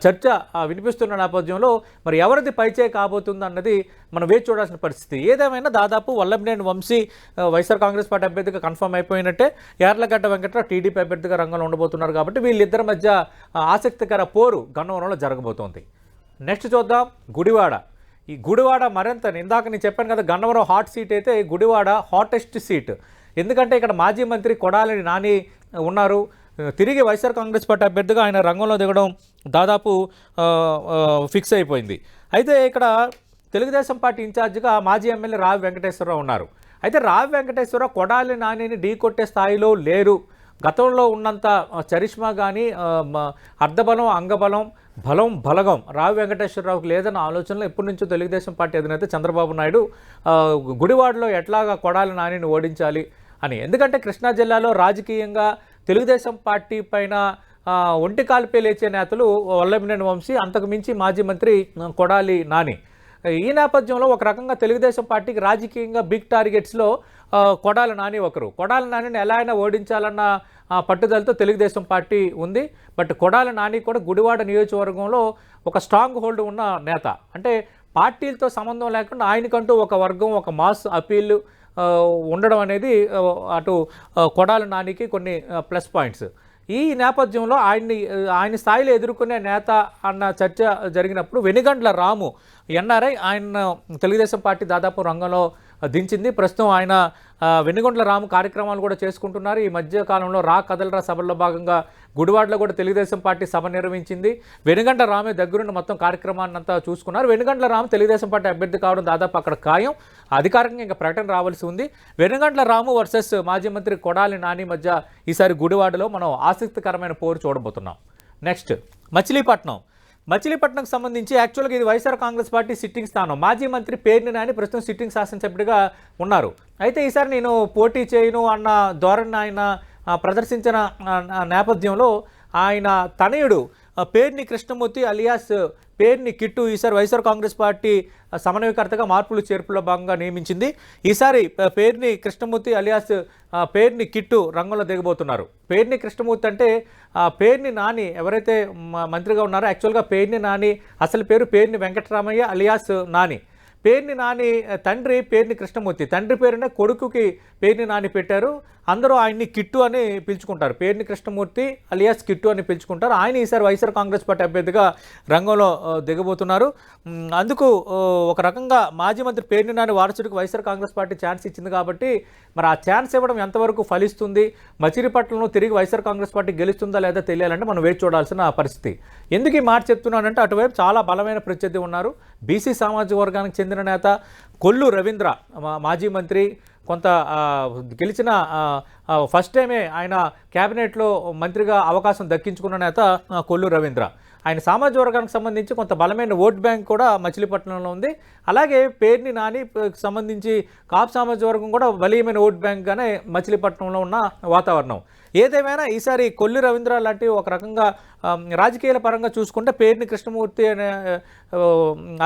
చర్చ వినిపిస్తున్న నేపథ్యంలో మరి ఎవరిది పైచే కాబోతుంది అన్నది మనం వేచి చూడాల్సిన పరిస్థితి. ఏదేమైనా దాదాపు వల్లభనేని వంశీ వైఎస్ఆర్ కాంగ్రెస్ పార్టీ అభ్యర్థిగా కన్ఫర్మ్ అయిపోయినట్టే, యార్లగడ్డ వెంకట్రావు టీడీపీ అభ్యర్థిగా రంగంలో ఉండబోతున్నారు. కాబట్టి వీళ్ళిద్దరి మధ్య ఆసక్తికర పోరు గన్నవరంలో జరగబోతోంది. నెక్స్ట్ చూద్దాం గుడివాడ. ఈ గుడివాడ మరింత, ఇందాక నేను చెప్పాను కదా గన్నవరం హాట్ సీట్ అయితే గుడివాడ హాటెస్ట్ సీట్. ఎందుకంటే ఇక్కడ మాజీ మంత్రి కొడాలి నాని ఉన్నారు. తిరిగి వైఎస్ఆర్ కాంగ్రెస్ పార్టీ అభ్యర్థిగా ఆయన రంగంలో దిగడం దాదాపు ఫిక్స్ అయిపోయింది. అయితే ఇక్కడ తెలుగుదేశం పార్టీ ఇన్ఛార్జిగా మాజీ ఎమ్మెల్యే రావి వెంకటేశ్వరరావు ఉన్నారు. అయితే రావి వెంకటేశ్వరరావు కొడాలి నానిని ఢీకొట్టే స్థాయిలో లేరు. గతంలో ఉన్నంత చరిష్మా కానీ అర్ధబలం అంగబలం బలగం రావి వెంకటేశ్వరరావుకి లేదన్న ఆలోచనలో ఎప్పటి నుంచో తెలుగుదేశం పార్టీ అధినేత చంద్రబాబు నాయుడు గుడివాడలో ఎట్లాగా కొడాలి నానిని ఓడించాలి అని. ఎందుకంటే కృష్ణా జిల్లాలో రాజకీయంగా తెలుగుదేశం పార్టీ పైన ఒంటికాల్పే లేచే నేతలు వల్లభనేని వంశీ, అంతకు మించి మాజీ మంత్రి కొడాలి నాని. ఈ నేపథ్యంలో ఒక రకంగా తెలుగుదేశం పార్టీకి రాజకీయంగా బిగ్ టార్గెట్స్లో కొడాలి నాని ఒకరు. కొడాలి నానిని ఎలా అయినా ఓడించాలన్న పట్టుదలతో తెలుగుదేశం పార్టీ ఉంది. బట్ కొడాలి నాని కూడా గుడివాడ నియోజకవర్గంలో ఒక స్ట్రాంగ్ హోల్డ్ ఉన్న నేత. అంటే పార్టీలతో సంబంధం లేకుండా ఆయనకంటూ ఒక వర్గం, ఒక మాస్ అపీల్ ఉండడం అనేది అటు కొడాలి నానికి కొన్ని ప్లస్ పాయింట్స్. ఈ నేపథ్యంలో ఆయన స్థాయిలో ఎదుర్కొనే నేత అన్న చర్చ జరిగినప్పుడు వెనుగండ్ల రాము ఎన్ఆర్ఐ ఆయన తెలుగుదేశం పార్టీ దాదాపు రంగంలో దించింది. ప్రస్తుతం ఆయన వెనుగొండ్ల రాము కార్యక్రమాలు కూడా చేసుకుంటున్నారు. ఈ మధ్య కాలంలో రా కదలరా సభల్లో భాగంగా గుడివాడలో కూడా తెలుగుదేశం పార్టీ సభ నిర్వహించింది. వెనుగండ్ల రామే దగ్గరుండి మొత్తం కార్యక్రమాన్ని అంతా చూసుకున్నారు. వెనుగండ్ల రాము తెలుగుదేశం పార్టీ అభ్యర్థి కావడం దాదాపు అక్కడ ఖాయం. అధికారికంగా ఇంకా ప్రకటన రావాల్సి ఉంది. వెనుగండ్ల రాము వర్సెస్ మాజీ మంత్రి కొడాలి నాని మధ్య ఈసారి గుడివాడలో మనం ఆసక్తికరమైన పోరు చూడబోతున్నాం. నెక్స్ట్ మచిలీపట్నంకు సంబంధించి యాక్చువల్గా ఇది వైఎస్ఆర్ కాంగ్రెస్ పార్టీ సిట్టింగ్ స్థానం. మాజీ మంత్రి పేర్ని నాని ప్రస్తుతం సిట్టింగ్ శాసనసభ్యుడిగా ఉన్నారు. అయితే ఈసారి నేను పోటీ చేయను అన్న ధోరణి ఆయన ప్రదర్శించిన నేపథ్యంలో ఆయన తనయుడు పేర్ని కృష్ణమూర్తి అలియాస్ పేర్ని కిట్టు ఈసారి వైఎస్ఆర్ కాంగ్రెస్ పార్టీ సమన్వయకర్తగా మార్పులు చేర్పులో భాగంగా నియమించింది. ఈసారి పేర్ని కృష్ణమూర్తి అలియాస్ పేర్ని కిట్టు రంగంలో దిగబోతున్నారు. పేర్ని కృష్ణమూర్తి అంటే పేర్ని నాని ఎవరైతే మంత్రిగా ఉన్నారో, యాక్చువల్గా పేర్ని నాని అసలు పేరు పేర్ని వెంకటరామయ్య అలియాస్ నాని. పేర్ని నాని తండ్రి పేర్ని కృష్ణమూర్తి, తండ్రి పేరునే కొడుకుకి పేర్ని నాని పెట్టారు. అందరూ ఆయన్ని కిట్టు అని పిలుచుకుంటారు. పేర్ని కృష్ణమూర్తి అలియాస్ కిట్టు అని పిలుచుకుంటారు. ఆయన ఈసారి వైఎస్ఆర్ కాంగ్రెస్ పార్టీ అభ్యర్థిగా రంగంలో దిగబోతున్నారు. అందుకు ఒక రకంగా మాజీ మంత్రి పేర్ని నాని వారసుడికి వైఎస్ఆర్ కాంగ్రెస్ పార్టీ ఛాన్స్ ఇచ్చింది కాబట్టి మరి ఆ ఛాన్స్ ఇవ్వడం ఎంతవరకు ఫలిస్తుంది, మచిలీపట్నంలో తిరిగి వైఎస్ఆర్ కాంగ్రెస్ పార్టీ గెలుస్తుందా లేదా తెలియాలంటే మనం వేచి చూడాల్సిన పరిస్థితి. ఎందుకు ఈ మాట చెప్తున్నానంటే అటువైపు చాలా బలమైన ప్రత్యర్థి ఉన్నారు. బీసీ సామాజిక వర్గానికి చెందిన నేత కొల్లు రవీంద్ర, మాజీ మంత్రి, కొంత గెలిచిన ఫస్ట్ టైమే ఆయన క్యాబినెట్లో మంత్రిగా అవకాశం దక్కించుకున్న నేత కొల్లు రవీంద్ర. ఆయన సామాజిక వర్గానికి సంబంధించి కొంత బలమైన ఓట్ బ్యాంక్ కూడా మచిలీపట్నంలో ఉంది. అలాగే పేర్ని నాని సంబంధించి కాపు సామాజిక వర్గం కూడా బలీయమైన ఓట్ బ్యాంక్గానే మచిలీపట్నంలో ఉన్న వాతావరణం. ఏదేమైనా ఈసారి కొల్లు రవీంద్ర లాంటి ఒక రకంగా రాజకీయాల పరంగా చూసుకుంటే పేర్ని కృష్ణమూర్తి అనే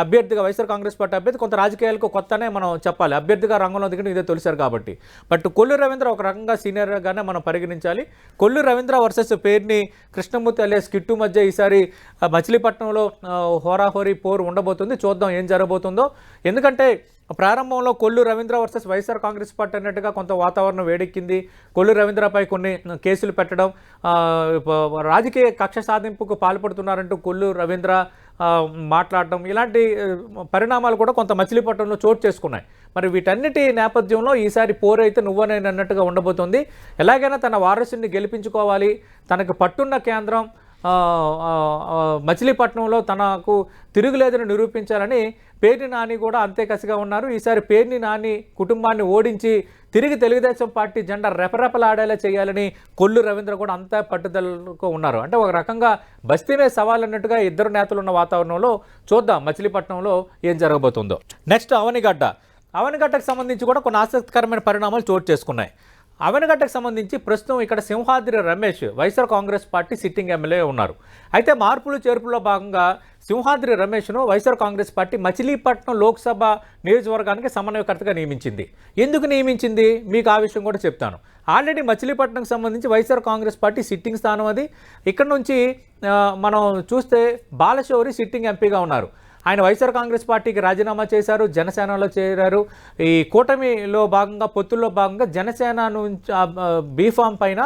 అభ్యర్థిగా వైఎస్ఆర్ కాంగ్రెస్ పార్టీ అభ్యర్థి కొంత రాజకీయాలకు కొత్తనే మనం చెప్పాలి. అభ్యర్థిగా రంగంలో దిగడం ఇదే తొలిసారు కాబట్టి. బట్ కొల్లు రవీంద్ర ఒక రకంగా సీనియర్గానే మనం పరిగణించాలి. కొల్లు రవీంద్ర వర్సెస్ పేర్ని కృష్ణమూర్తి అలియాస్ కిట్టు మధ్య ఈసారి మచిలీపట్నంలో హోరాహోరీ పోరు ఉండబోతుంది. చూద్దాం ఏం జరగబోతుందో. ఎందుకంటే ప్రారంభంలో కొల్లు రవీంద్ర వర్సెస్ వైఎస్ఆర్ కాంగ్రెస్ పార్టీ అన్నట్టుగా కొంత వాతావరణం వేడెక్కింది. కొల్లు రవీంద్రపై కొన్ని కేసులు పెట్టడం, రాజకీయ కక్ష సాధింపుకు పాల్పడుతున్నారంటూ కొల్లు రవీంద్ర మాట్లాడడం, ఇలాంటి పరిణామాలు కూడా కొంత మచిలీపట్నంలో చోటు చేసుకున్నాయి. మరి వీటన్నిటి నేపథ్యంలో ఈసారి పోరైతే నువ్వనేనన్నట్టుగా ఉండబోతుంది. ఎలాగైనా తన వారసుని గెలిపించుకోవాలి, తనకు పట్టున్న కేంద్రం మచిలీపట్నంలో తనకు తిరుగులేదని నిరూపించాలని పేర్ని నాని కూడా అంతే కసిగా ఉన్నారు. ఈసారి పేర్ని నాని కుటుంబాన్ని ఓడించి తిరిగి తెలుగుదేశం పార్టీ జెండా రెపరెపలాడేలా చేయాలని కొల్లు రవీంద్ర కూడా అంతా పట్టుదలకు ఉన్నారు. అంటే ఒక రకంగా బస్తీనే సవాల్ అన్నట్టుగా ఇద్దరు నేతలు ఉన్న వాతావరణంలో చూద్దాం మచిలీపట్నంలో ఏం జరగబోతుందో. నెక్స్ట్ అవనిగడ్డకు సంబంధించి కూడా కొన్ని ఆసక్తికరమైన పరిణామాలు చోటు చేసుకున్నాయి. అవనిగడ్డకు సంబంధించి ప్రస్తుతం ఇక్కడ Simhadri Ramesh YSR Congress party sitting MLA ఉన్నారు. అయితే మార్పులు చేర్పుల్లో భాగంగా సింహాద్రి రమేష్ను వైఎస్ఆర్ కాంగ్రెస్ పార్టీ మచిలీపట్నం లోక్సభ నియోజకవర్గానికి సమన్వయకర్తగా నియమించింది. ఎందుకు నియమించింది మీకు ఆ విషయం కూడా చెప్తాను. ఆల్రెడీ మచిలీపట్నంకి సంబంధించి వైఎస్ఆర్ కాంగ్రెస్ పార్టీ సిట్టింగ్ స్థానం అది. ఇక్కడ నుంచి మనం చూస్తే బాలశౌరి సిట్టింగ్ ఎంపీగా ఉన్నారు. ఆయన వైఎస్ఆర్ కాంగ్రెస్ పార్టీకి రాజీనామా చేశారు, జనసేనలో చేరారు. ఈ కూటమిలో భాగంగా పొత్తుల్లో భాగంగా జనసేన నుంచి బీఫామ్ పైన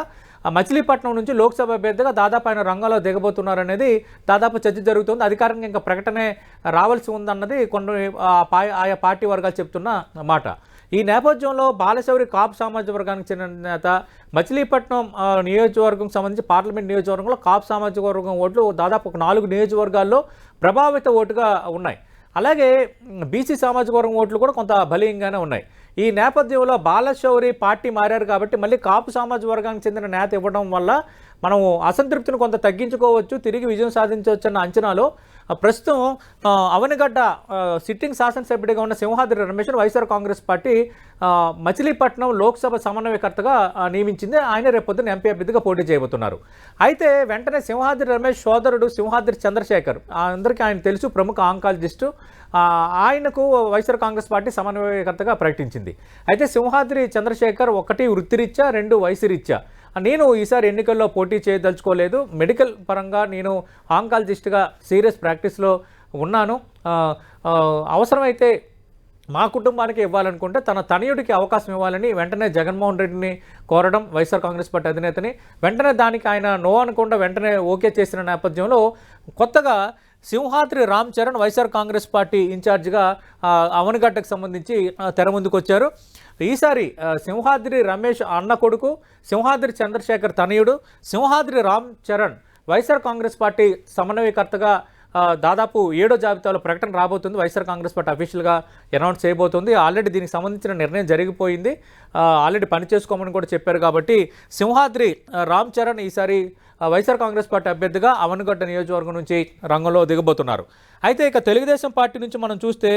మచిలీపట్నం నుంచి లోక్సభ అభ్యర్థిగా దాదాపు ఆయన రంగంలో దిగబోతున్నారనేది దాదాపు చర్చ జరుగుతుంది. అధికారంగా ఇంకా ప్రకటనే రావాల్సి ఉందన్నది కొన్ని ఆయా పార్టీ వర్గాలు చెప్తున్న మాట. ఈ నేపథ్యంలో బాలశౌరి కాపు సామాజిక వర్గానికి చెందిన నేత మచిలీపట్నం నియోజకవర్గం సంబంధించి పార్లమెంట్ నియోజకవర్గంలో కాపు సామాజిక వర్గం ఓట్లు దాదాపు ఒక 4 నియోజకవర్గాల్లో ప్రభావిత ఓటుగా ఉన్నాయి. అలాగే బీసీ సామాజిక వర్గం ఓట్లు కూడా కొంత బలీయంగానే ఉన్నాయి. ఈ నేపథ్యంలో బాలశౌరి పార్టీ మారారు కాబట్టి మళ్ళీ కాపు సామాజిక వర్గానికి చెందిన నేత ఇవ్వడం వల్ల మనం అసంతృప్తిని కొంత తగ్గించుకోవచ్చు, తిరిగి విజయం సాధించవచ్చు అన్న అంచనాలో ప్రస్తుతం అవనిగడ్డ సిట్టింగ్ శాసనసభ్యుడిగా ఉన్న సింహాద్రి రమేష్ వైఎస్ఆర్ కాంగ్రెస్ పార్టీ మచిలీపట్నం లోక్సభ సమన్వయకర్తగా నియమించింది. ఆయన రేపొద్దున ఎంపీ అభ్యర్థిగా పోటీ చేయబోతున్నారు. అయితే వెంటనే సింహాద్రి రమేష్ సోదరుడు సింహాద్రి చంద్రశేఖర్, అందరికీ ఆయన తెలుసు, ప్రముఖ ఆంకాలజిస్టు, ఆయనకు వైఎస్ఆర్ కాంగ్రెస్ పార్టీ సమన్వయకర్తగా ప్రకటించింది. అయితే సింహాద్రి చంద్రశేఖర్ 1 వృత్తిరీత్యా 2 వయసురీత్యా నేను ఈసారి ఎన్నికల్లో పోటీ చేయదలుచుకోలేదు, మెడికల్ పరంగా నేను ఆంకాలజిస్ట్గా సీరియస్ ప్రాక్టీస్లో ఉన్నాను, అవసరమైతే మా కుటుంబానికి ఇవ్వాలనుకుంటే తన తనయుడికి అవకాశం ఇవ్వాలని వెంటనే జగన్మోహన్ రెడ్డిని కోరడం వైఎస్ఆర్ కాంగ్రెస్ పార్టీ అధినేతని, వెంటనే దానికి ఆయన నో అనకుండా వెంటనే ఓకే చేసిన నేపథ్యంలో కొత్తగా సింహాద్రి రామ్ చరణ్ వైఎస్ఆర్ కాంగ్రెస్ పార్టీ ఇన్ఛార్జిగా అవనిగడ్డకు సంబంధించి తెర ముందుకు వచ్చారు. ఈసారి సింహాద్రి రమేష్ అన్న కొడుకు, సింహాద్రి చంద్రశేఖర్ తనయుడు సింహాద్రి రామ్ చరణ్ వైఎస్ఆర్ కాంగ్రెస్ పార్టీ సమన్వయకర్తగా దాదాపు 7వ జాబితాలో ప్రకటన రాబోతుంది. వైఎస్ఆర్ కాంగ్రెస్ పార్టీ అఫీషియల్గా అనౌన్స్ చేయబోతుంది. ఆల్రెడీ దీనికి సంబంధించిన నిర్ణయం జరిగిపోయింది, ఆల్రెడీ పని చేసుకోమని కూడా చెప్పారు. కాబట్టి సింహాద్రి రామ్ చరణ్ ఈసారి వైఎస్ఆర్ కాంగ్రెస్ పార్టీ అభ్యర్థిగా అవనిగడ్డ నియోజకవర్గం నుంచి రంగంలో దిగబోతున్నారు. అయితే ఇక తెలుగుదేశం పార్టీ నుంచి మనం చూస్తే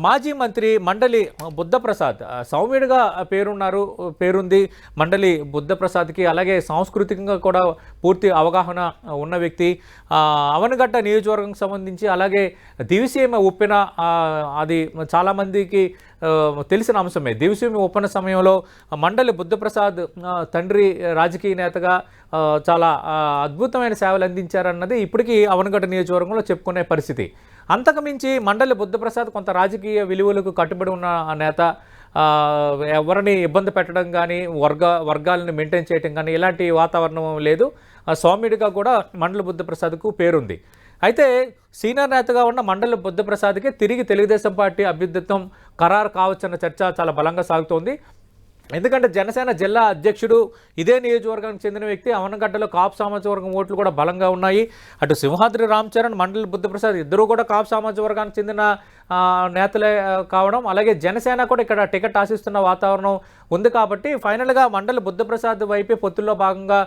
మాజీ మంత్రి మండలి బుద్ధప్రసాద్ సౌమ్యుడిగా పేరుంది మండలి బుద్ధప్రసాద్కి. అలాగే సాంస్కృతికంగా కూడా పూర్తి అవగాహన ఉన్న వ్యక్తి. అవనిగడ్డ నియోజకవర్గంకి సంబంధించి అలాగే దివిసీమ ఉప్పెన అది చాలామందికి తెలిసిన అంశమే. దివిసీమ ఉప్పెన సమయంలో మండలి బుద్ధప్రసాద్ తండ్రి రాజకీయ నేతగా చాలా అద్భుతమైన సేవలు అందించారన్నది ఇప్పటికీ అవనిగడ్డ నియోజకవర్గంలో చెప్పుకునే పరిస్థితి. అంతకుమించి మండలి బుద్ధప్రసాద్ కొంత రాజకీయ విలువలకు కట్టుబడి ఉన్న నేత, ఎవరిని ఇబ్బంది పెట్టడం కానీ వర్గాలను మెయింటైన్ చేయడం కానీ ఇలాంటి వాతావరణం లేదు. సౌమ్యుడిగా కూడా మండలి బుద్ధప్రసాద్కు పేరుంది. అయితే సీనియర్ నేతగా ఉన్న మండలి బుద్ధప్రసాద్కి తిరిగి తెలుగుదేశం పార్టీ అభ్యర్థిత్వం ఖరారు కావచ్చన్న చర్చ చాలా బలంగా సాగుతోంది. ఎందుకంటే జనసేన జిల్లా అధ్యక్షుడు ఇదే నియోజకవర్గానికి చెందిన వ్యక్తి. అవనగడ్డలో కాపు సామాజిక వర్గం ఓట్లు కూడా బలంగా ఉన్నాయి. అటు సింహాద్రి రామ్ చరణ్, మండలి బుద్ధప్రసాద్ ఇద్దరూ కూడా కాపు సామాజిక వర్గానికి చెందిన నేతలే కావడం, అలాగే జనసేన కూడా ఇక్కడ టికెట్ ఆశిస్తున్న వాతావరణం ఉంది. కాబట్టి ఫైనల్గా మండలి బుద్ధప్రసాద్ వైపే పొత్తుల్లో భాగంగా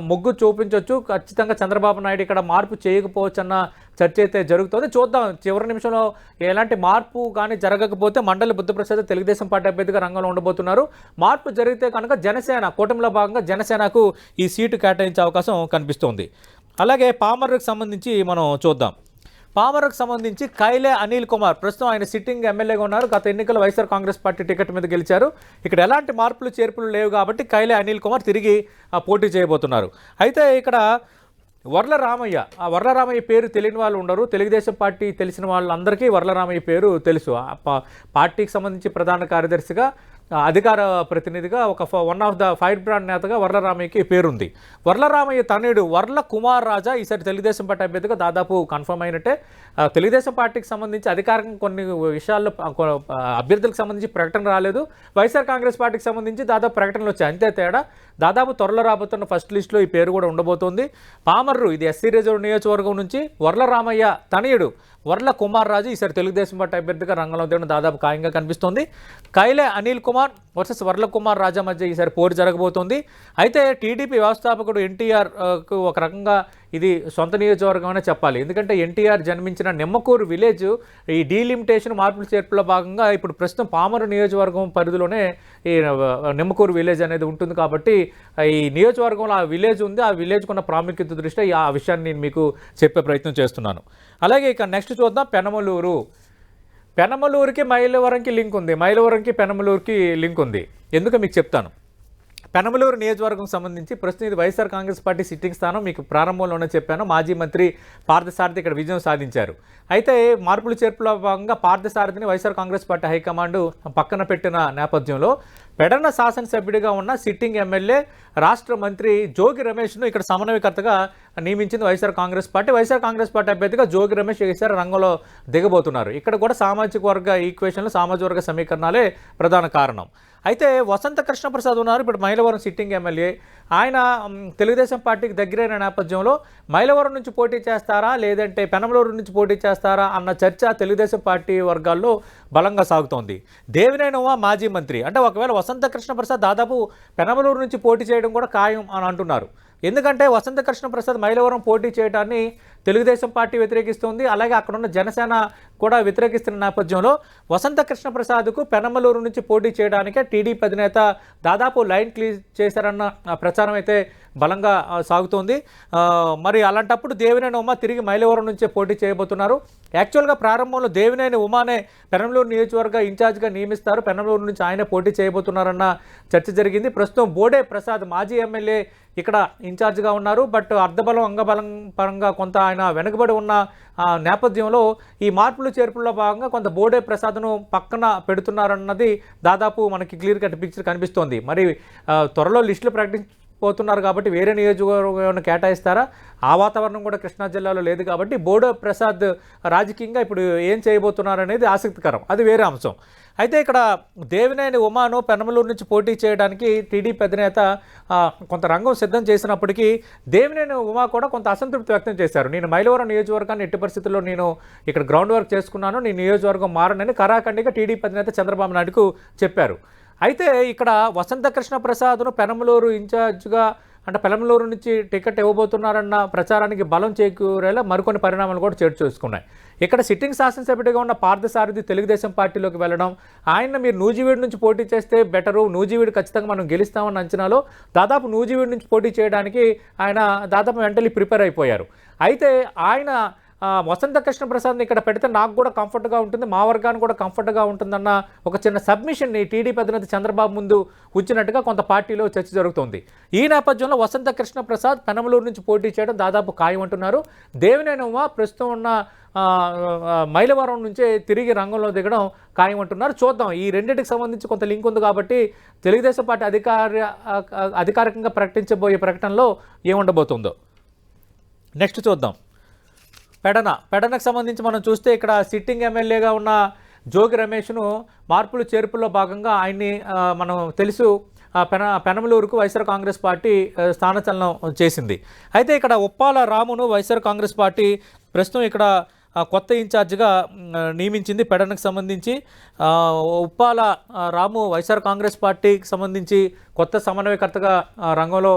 మొగ్గు చూపించవచ్చు. ఖచ్చితంగా చంద్రబాబు నాయుడు ఇక్కడ మార్పు చేయకపోవచ్చు అన్న చర్చ అయితే జరుగుతుంది. చూద్దాం చివరి నిమిషంలో ఎలాంటి మార్పు కానీ జరగకపోతే మండలి బుద్ధప్రసాద్ తెలుగుదేశం పార్టీ అభ్యర్థిగా రంగంలో ఉండబోతున్నారు. మార్పు జరిగితే కనుక జనసేన కూటమిలో భాగంగా జనసేనకు ఈ సీటు కేటాయించే అవకాశం కనిపిస్తోంది. అలాగే పామర్కి సంబంధించి మనం చూద్దాం. పామర్కు సంబంధించి కైలే అనిల్ కుమార్ ప్రస్తుతం ఆయన సిట్టింగ్ ఎమ్మెల్యేగా ఉన్నారు. గత ఎన్నికల వైఎస్ఆర్ కాంగ్రెస్ పార్టీ టికెట్ మీద గెలిచారు. ఇక్కడ ఎలాంటి మార్పులు చేర్పులు లేవు కాబట్టి కైలే అనిల్ కుమార్ తిరిగి పోటీ చేయబోతున్నారు. అయితే ఇక్కడ వర్ల రామయ్య, ఆ వర్ల రామయ్య పేరు తెలియని వాళ్ళు ఉండరు. తెలుగుదేశం పార్టీ తెలిసిన వాళ్ళందరికీ వర్ల రామయ్య పేరు తెలుసు. పార్టీకి సంబంధించి ప్రధాన కార్యదర్శిగా, అధికార ప్రతినిధిగా, ఒక one of the fire brand నేతగా వర్ల రామయ్యకి పేరుంది. వర్ల రామయ్య తనయుడు వర్ల కుమార్ రాజా ఈసారి తెలుగుదేశం పార్టీ అభ్యర్థిగా దాదాపు కన్ఫర్మ్ అయినట్టే. తెలుగుదేశం పార్టీకి సంబంధించి అధికారికంగా కొన్ని విషయాల్లో అభ్యర్థులకు సంబంధించి ప్రకటన రాలేదు. వైఎస్ఆర్ కాంగ్రెస్ పార్టీకి సంబంధించి దాదాపు ప్రకటనలు వచ్చాయి. అంతే తేడా. దాదాపు త్వరలో రాబోతున్న ఫస్ట్ లిస్టులో ఈ పేరు కూడా ఉండబోతోంది. పామర్రు, ఇది ఎస్సీ రిజర్వ్ నియోజకవర్గం నుంచి వర్ల రామయ్య తనయుడు వర్ల కుమార్ రాజు ఈసారి తెలుగుదేశం పార్టీ అభ్యర్థిగా రంగంలో దిగడం దాదాపు ఖాయంగా కనిపిస్తోంది. కైలే అనిల్ కుమార్ వర్సెస్ వర్ల కుమార్ రాజా మధ్య ఈసారి పోరు జరగబోతోంది. అయితే టీడీపీ వ్యవస్థాపకుడు ఎన్టీఆర్కు ఒక రకంగా ఇది సొంత నియోజకవర్గం అనే చెప్పాలి. ఎందుకంటే ఎన్టీఆర్ జన్మించిన నిమ్మకూరు విలేజ్ ఈ డీలిమిటేషన్ మార్పుల చేర్పులో భాగంగా ఇప్పుడు ప్రస్తుతం పామరు నియోజకవర్గం పరిధిలోనే ఈ నిమ్మకూరు విలేజ్ అనేది ఉంటుంది. కాబట్టి ఈ నియోజకవర్గంలో ఆ విలేజ్ ఉంది. ఆ విలేజ్కి ఉన్న ప్రాముఖ్యత దృష్ట్యా ఆ విషయాన్ని నేను మీకు చెప్పే ప్రయత్నం చేస్తున్నాను. అలాగే ఇక నెక్స్ట్ చూద్దాం. పెనమలూరుకి మైలవరంకి లింక్ ఉంది. మైలవరంకి పెనమలూరుకి లింక్ ఉంది. ఎందుకు మీకు చెప్తాను. పెనమలూరు నియోజకవర్గం సంబంధించి ప్రస్తుతం ఇది వైఎస్ఆర్ కాంగ్రెస్ పార్టీ సిట్టింగ్ స్థానం. మీకు ప్రారంభంలోనే చెప్పాను. మాజీ మంత్రి పార్థసారథి ఇక్కడ విజయం సాధించారు. అయితే మార్పులు చేర్పులో భాగంగా పార్థసారథిని వైఎస్ఆర్ కాంగ్రెస్ పార్టీ హైకమాండ్ పక్కన పెట్టిన నేపథ్యంలో పెడన శాసనసభ్యుడిగా ఉన్న సిట్టింగ్ ఎమ్మెల్యే రాష్ట్ర మంత్రి జోగి రమేష్ను ఇక్కడ సమన్వయకర్తగా నియమించింది వైఎస్ఆర్ కాంగ్రెస్ పార్టీ. వైఎస్ఆర్ కాంగ్రెస్ పార్టీ అభ్యర్థిగా జోగి రమేష్ ఈసారి రంగంలో దిగబోతున్నారు. ఇక్కడ కూడా సామాజిక వర్గ ఈక్వేషన్లు, సామాజిక వర్గ సమీకరణాలే ప్రధాన కారణం. అయితే వసంత కృష్ణప్రసాద్ ఉన్నారు ఇప్పుడు మైలవరం సిట్టింగ్ ఎమ్మెల్యే. ఆయన తెలుగుదేశం పార్టీకి దగ్గరైన నేపథ్యంలో మైలవరం నుంచి పోటీ చేస్తారా లేదంటే పెనమలూరు నుంచి పోటీ చేస్తారా అన్న చర్చ తెలుగుదేశం పార్టీ వర్గాల్లో బలంగా సాగుతోంది. దేవినేని ఉమా మాజీ మంత్రి, అంటే ఒకవేళ వసంత కృష్ణప్రసాద్ దాదాపు పెనమలూరు నుంచి పోటీ చేయడం కూడా ఖాయం అని అంటున్నారు. ఎందుకంటే వసంత కృష్ణప్రసాద్ మైలవరం పోటీ చేయడాన్ని తెలుగుదేశం పార్టీ వ్యతిరేకిస్తుంది. అలాగే అక్కడున్న జనసేన కూడా వ్యతిరేకిస్తున్న నేపథ్యంలో వసంత కృష్ణప్రసాద్కు పెనమలూరు నుంచి పోటీ చేయడానికే టీడీపీ అధినేత దాదాపు లైన్ క్లీజ్ చేశారన్న ప్రచారం అయితే బలంగా సాగుతోంది. మరి అలాంటప్పుడు దేవినేని ఉమా తిరిగి మైలవరం నుంచే పోటీ చేయబోతున్నారు. యాక్చువల్గా ప్రారంభంలో దేవినేని ఉమానే పెనమలూరు నియోజకవర్గ ఇన్ఛార్జ్గా నియమిస్తారు. పెనమలూరు నుంచి ఆయనే పోటీ చేయబోతున్నారన్న చర్చ జరిగింది. ప్రస్తుతం బోడే ప్రసాద్ మాజీ ఎమ్మెల్యే ఇక్కడ ఇన్ఛార్జ్గా ఉన్నారు. బట్ అర్ధబలం అంగబలం పరంగా కొంత ఆయన వెనుకబడి ఉన్న నేపథ్యంలో ఈ మార్పులు చేర్పుల్లో భాగంగా కొంత బోడే ప్రసాద్ను పక్కన పెడుతున్నారన్నది దాదాపు మనకి క్లియర్ కట్ పిక్చర్ కనిపిస్తోంది. మరి త్వరలో లిస్టులు ప్రకటించబోతున్నారు కాబట్టి వేరే నియోజకవర్గం కేటాయిస్తారా? ఆ వాతావరణం కూడా కృష్ణా జిల్లాలో లేదు కాబట్టి బోడే ప్రసాద్ రాజకీయంగా ఇప్పుడు ఏం చేయబోతున్నారు అనేది ఆసక్తికరం, అది వేరే అంశం. అయితే ఇక్కడ దేవినేని ఉమాను పెనమలూరు నుంచి పోటీ చేయడానికి టీడీపీ అధినేత కొంత రంగం సిద్ధం చేసినప్పటికీ దేవినేని ఉమా కూడా కొంత అసంతృప్తి వ్యక్తం చేశారు. నేను మైలవరం నియోజకవర్గాన్ని ఎట్టి పరిస్థితుల్లో నేను ఇక్కడ గ్రౌండ్ వర్క్ చేసుకున్నాను, నీ నియోజకవర్గం మారనని కరాఖండిగా టీడీపీ అధినేత చంద్రబాబు నాయుడుకు చెప్పారు. అయితే ఇక్కడ వసంత కృష్ణ ప్రసాద్ను పెనమలూరు ఇన్ఛార్జ్గా అంటే పెనమలూరు నుంచి టికెట్ ఇవ్వబోతున్నారన్న ప్రచారానికి బలం చేకూరేలా మరికొన్ని పరిణామాలు కూడా చోటు చేసుకున్నాయి. ఇక్కడ సిట్టింగ్ శాసనసభ్యుడిగా ఉన్న పార్థసారథి తెలుగుదేశం పార్టీలోకి వెళ్ళడం, ఆయన మీరు నూజివీడు నుంచి పోటీ చేస్తే బెటరు, నూజివీడు ఖచ్చితంగా మనం గెలుస్తామన్న అంచనాలో దాదాపు నూజివీడు నుంచి పోటీ చేయడానికి ఆయన దాదాపు మెంటలీ ప్రిపేర్ అయిపోయారు. అయితే ఆయన వసంత కృష్ణ ప్రసాద్ని ఇక్కడ పెడితే నాకు కూడా కంఫర్ట్గా ఉంటుంది, మా వర్గానికి కూడా కంఫర్ట్గా ఉంటుందన్న ఒక చిన్న సబ్మిషన్ని టీడీపీ అధినేత చంద్రబాబు ముందు ఉంచినట్టుగా కొంత పార్టీలో చర్చ జరుగుతోంది. ఈ నేపథ్యంలో వసంత కృష్ణ ప్రసాద్ పెనమలూరు నుంచి పోటీ చేయడం దాదాపు ఖాయం అంటున్నారు. దేవినేని ఉమా ప్రస్తుతం ఉన్న మైలవరం నుంచే తిరిగి రంగంలో దిగడం ఖాయం అంటున్నారు. చూద్దాం, ఈ రెండింటికి సంబంధించి కొంత లింక్ ఉంది కాబట్టి తెలుగుదేశం పార్టీ అధికారికంగా ప్రకటించబోయే ప్రకటనలో ఏముండబోతుందో నెక్స్ట్ చూద్దాం. పెడనకు సంబంధించి మనం చూస్తే ఇక్కడ సిట్టింగ్ ఎమ్మెల్యేగా ఉన్న జోగి రమేష్ను మార్పులు చేర్పుల్లో భాగంగా ఆయన్ని మనం తెలుసు పెనమలూరుకు వైఎస్ఆర్ కాంగ్రెస్ పార్టీ స్థానచలనం చేసింది. అయితే ఇక్కడ ఉప్పాల రామును వైఎస్ఆర్ కాంగ్రెస్ పార్టీ ప్రస్తుతం ఇక్కడ కొత్త ఇన్ఛార్జిగా నియమించింది. పెడనకు సంబంధించి ఉప్పాల రాము వైఎస్ఆర్ కాంగ్రెస్ పార్టీకి సంబంధించి కొత్త సమన్వయకర్తగా రంగంలో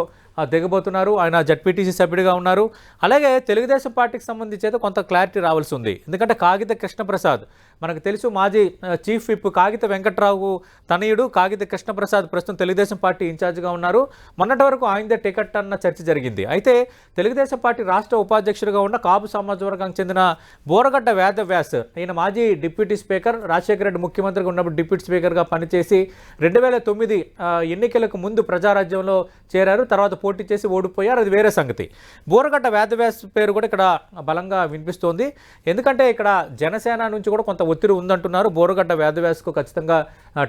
దిగబోతున్నారు. ఆయన జడ్పీటీసీ సభ్యుడిగా ఉన్నారు. అలాగే తెలుగుదేశం పార్టీకి సంబంధించి అయితే కొంత క్లారిటీ రావాల్సి ఉంది. ఎందుకంటే కాగిత కృష్ణప్రసాద్ మనకు తెలుసు, మాజీ చీఫ్ విప్ కాగిత వెంకట్రావు తనయుడు కాగిత కృష్ణప్రసాద్ ప్రస్తుతం తెలుగుదేశం పార్టీ ఇన్ఛార్జిగా ఉన్నారు. మొన్నటి వరకు ఆయనదే టికెట్ అన్న చర్చ జరిగింది. అయితే తెలుగుదేశం పార్టీ రాష్ట్ర ఉపాధ్యక్షుడిగా ఉన్న కాపు సమాజ వర్గానికి చెందిన బోరగడ్డ వేదవ్యాస్, ఈయన మాజీ డిప్యూటీ స్పీకర్, రాజశేఖర రెడ్డి ముఖ్యమంత్రిగా ఉన్నప్పుడు డిప్యూటీ స్పీకర్గా పనిచేసి 2009 ఎన్నికలకు ముందు ప్రజారాజ్యంలో చేరారు. తర్వాత పోటీ చేసి ఓడిపోయారు, అది వేరే సంగతి. బోరగడ్డ వేదవ్యాస్ పేరు కూడా ఇక్కడ బలంగా వినిపిస్తోంది. ఎందుకంటే ఇక్కడ జనసేన నుంచి కూడా కొంత ఒత్తిడి ఉందంటున్నారు. బోరగడ్డ వేదవ్యాస్కు ఖచ్చితంగా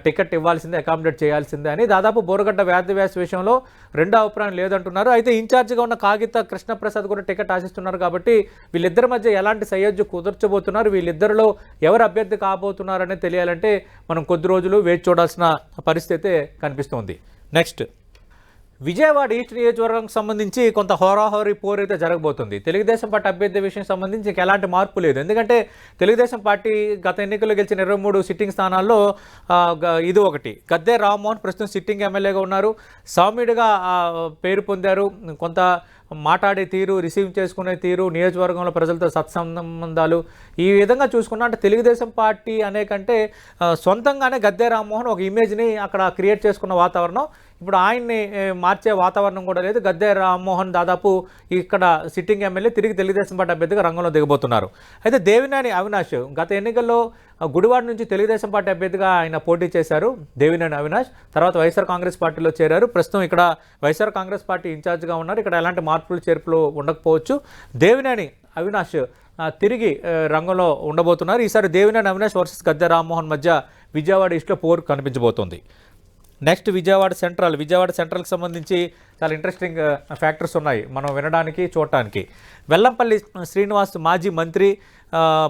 టికెట్ ఇవ్వాల్సిందే, అకామిడేట్ చేయాల్సిందే అని. దాదాపు బోరగడ్డ వేదవ్యాస్ విషయంలో రెండో అభిప్రాయం లేదంటున్నారు. అయితే ఇన్ఛార్జిగా ఉన్న కాగిత కృష్ణప్రసాద్ కూడా టికెట్ ఆశిస్తున్నారు. కాబట్టి వీళ్ళిద్దరి మధ్య ఎలాంటి సయోధ్య కుదర్చబోతున్నారు, వీళ్ళిద్దరిలో ఎవరు అభ్యర్థి కాబోతున్నారనే తెలియాలంటే మనం కొద్ది రోజులు వేచి చూడాల్సిన పరిస్థితి కనిపిస్తోంది. నెక్స్ట్ విజయవాడ ఈస్ట్ నియోజకవర్గంకి సంబంధించి కొంత హోరాహోరీ పోరు అయితే జరగబోతుంది. తెలుగుదేశం పార్టీ అభ్యర్థి విషయం సంబంధించి ఎలాంటి మార్పు లేదు. ఎందుకంటే తెలుగుదేశం పార్టీ గత ఎన్నికల్లో గెలిచిన 23 సిట్టింగ్ స్థానాల్లో ఇది ఒకటి. గద్దె రామ్మోహన్ ప్రస్తుతం సిట్టింగ్ ఎమ్మెల్యేగా ఉన్నారు. సౌమ్యుడిగా పేరు పొందారు. కొంత మాట్లాడే తీరు, రిసీవ్ చేసుకునే తీరు, నియోజకవర్గంలో ప్రజలతో సత్సంబంధాలు, ఈ విధంగా చూసుకున్నా అంటే తెలుగుదేశం పార్టీ అనే కంటే సొంతంగానే గద్దె రామ్మోహన్ ఒక ఇమేజ్ని అక్కడ క్రియేట్ చేసుకున్న వాతావరణం. ఇప్పుడు ఆయన్ని మార్చే వాతావరణం కూడా లేదు. గద్దె రామ్మోహన్ దాదాపు ఇక్కడ సిట్టింగ్ ఎమ్మెల్యే తిరిగి తెలుగుదేశం పార్టీ అభ్యర్థిగా రంగంలో దిగబోతున్నారు. అయితే దేవినేని అవినాష్ గత ఎన్నికల్లో గుడివాడ నుంచి తెలుగుదేశం పార్టీ అభ్యర్థిగా ఆయన పోటీ చేశారు. దేవినేని అవినాష్ తర్వాత వైఎస్ఆర్ కాంగ్రెస్ పార్టీలో చేరారు. ప్రస్తుతం ఇక్కడ వైఎస్ఆర్ కాంగ్రెస్ పార్టీ ఇన్ఛార్జ్గా ఉన్నారు. ఇక్కడ ఎలాంటి మార్పులు చేర్పులు ఉండకపోవచ్చు. దేవినేని అవినాష్ తిరిగి రంగంలో ఉండబోతున్నారు. ఈసారి దేవినేని అవినాష్ వర్సెస్ గద్దె రామ్మోహన్ మధ్య విజయవాడ ఈస్ట్లో పోరు కనిపించబోతోంది. నెక్స్ట్ విజయవాడ సెంట్రల్కి సంబంధించి చాలా ఇంట్రెస్టింగ్ ఫ్యాక్టర్స్ ఉన్నాయి మనం వినడానికి, చూడటానికి. వెల్లంపల్లి శ్రీనివాస్ మాజీ మంత్రి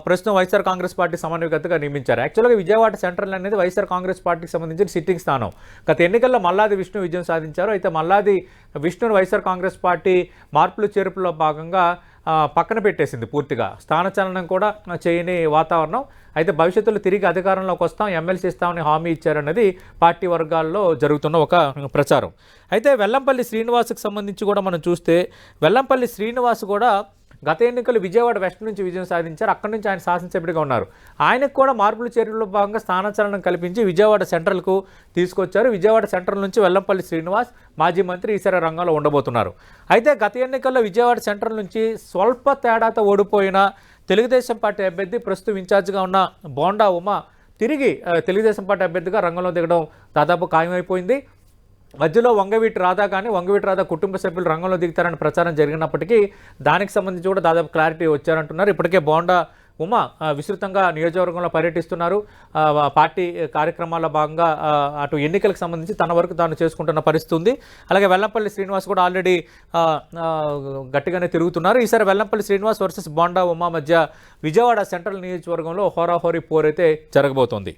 ప్రస్తుతం వైఎస్ఆర్ కాంగ్రెస్ పార్టీ సమన్వయకర్తగా నియమించారు. యాక్చువల్గా విజయవాడ సెంట్రల్ అనేది వైఎస్ఆర్ కాంగ్రెస్ పార్టీకి సంబంధించిన సిట్టింగ్ స్థానం. గత ఎన్నికల్లో మల్లాది విష్ణు విజయం సాధించారు. అయితే మల్లాది విష్ణును వైఎస్ఆర్ కాంగ్రెస్ పార్టీ మార్పులు చేర్పుల్లో భాగంగా పక్కన పెట్టేసింది పూర్తిగా. స్థానచలనం కూడా చేయని వాతావరణం. అయితే భవిష్యత్తులో తిరిగి అధికారంలోకి వస్తాం, ఎమ్మెల్సీ ఇస్తామని హామీ ఇచ్చారన్నది పార్టీ వర్గాల్లో జరుగుతున్న ఒక ప్రచారం. అయితే వెల్లంపల్లి శ్రీనివాస్కి సంబంధించి కూడా మనం చూస్తే వెల్లంపల్లి శ్రీనివాస్ కూడా గత ఎన్నికలు విజయవాడ వెస్ట్ నుంచి విజయం సాధించారు. అక్కడి నుంచి ఆయన శాసనసభ్యుడిగా ఉన్నారు. ఆయనకు కూడా మార్పులు చర్యల్లో భాగంగా స్థానచలనం కల్పించి విజయవాడ సెంట్రల్కు తీసుకొచ్చారు. విజయవాడ సెంట్రల్ నుంచి వెల్లంపల్లి శ్రీనివాస్ మాజీ మంత్రి ఈసారి రంగంలో ఉండబోతున్నారు. అయితే గత ఎన్నికల్లో విజయవాడ సెంట్రల్ నుంచి స్వల్ప తేడాతో ఓడిపోయిన తెలుగుదేశం పార్టీ అభ్యర్థి ప్రస్తుతం ఇన్ఛార్జిగా ఉన్న బోండా ఉమా తిరిగి తెలుగుదేశం పార్టీ అభ్యర్థిగా రంగంలో దిగడం దాదాపు ఖాయమైపోయింది. మధ్యలో వంగవీటి రాధా కుటుంబ సభ్యులు రంగంలో దిగుతారని ప్రచారం జరిగినప్పటికీ దానికి సంబంధించి కూడా దాదాపు క్లారిటీ వచ్చారంటున్నారు. ఇప్పటికే బోండా ఉమా విస్తృతంగా నియోజకవర్గంలో పర్యటిస్తున్నారు. పార్టీ కార్యక్రమాల్లో భాగంగా అటు ఎన్నికలకు సంబంధించి తన వరకు తాను చేసుకుంటున్న పరిస్థితి ఉంది. అలాగే వెల్లంపల్లి శ్రీనివాస్ కూడా ఆల్రెడీ గట్టిగానే తిరుగుతున్నారు. ఈసారి వెల్లంపల్లి శ్రీనివాస్ వర్సెస్ బోండా ఉమా మధ్య విజయవాడ సెంట్రల్ నియోజకవర్గంలో హోరాహోరీ పోరైతే జరగబోతోంది.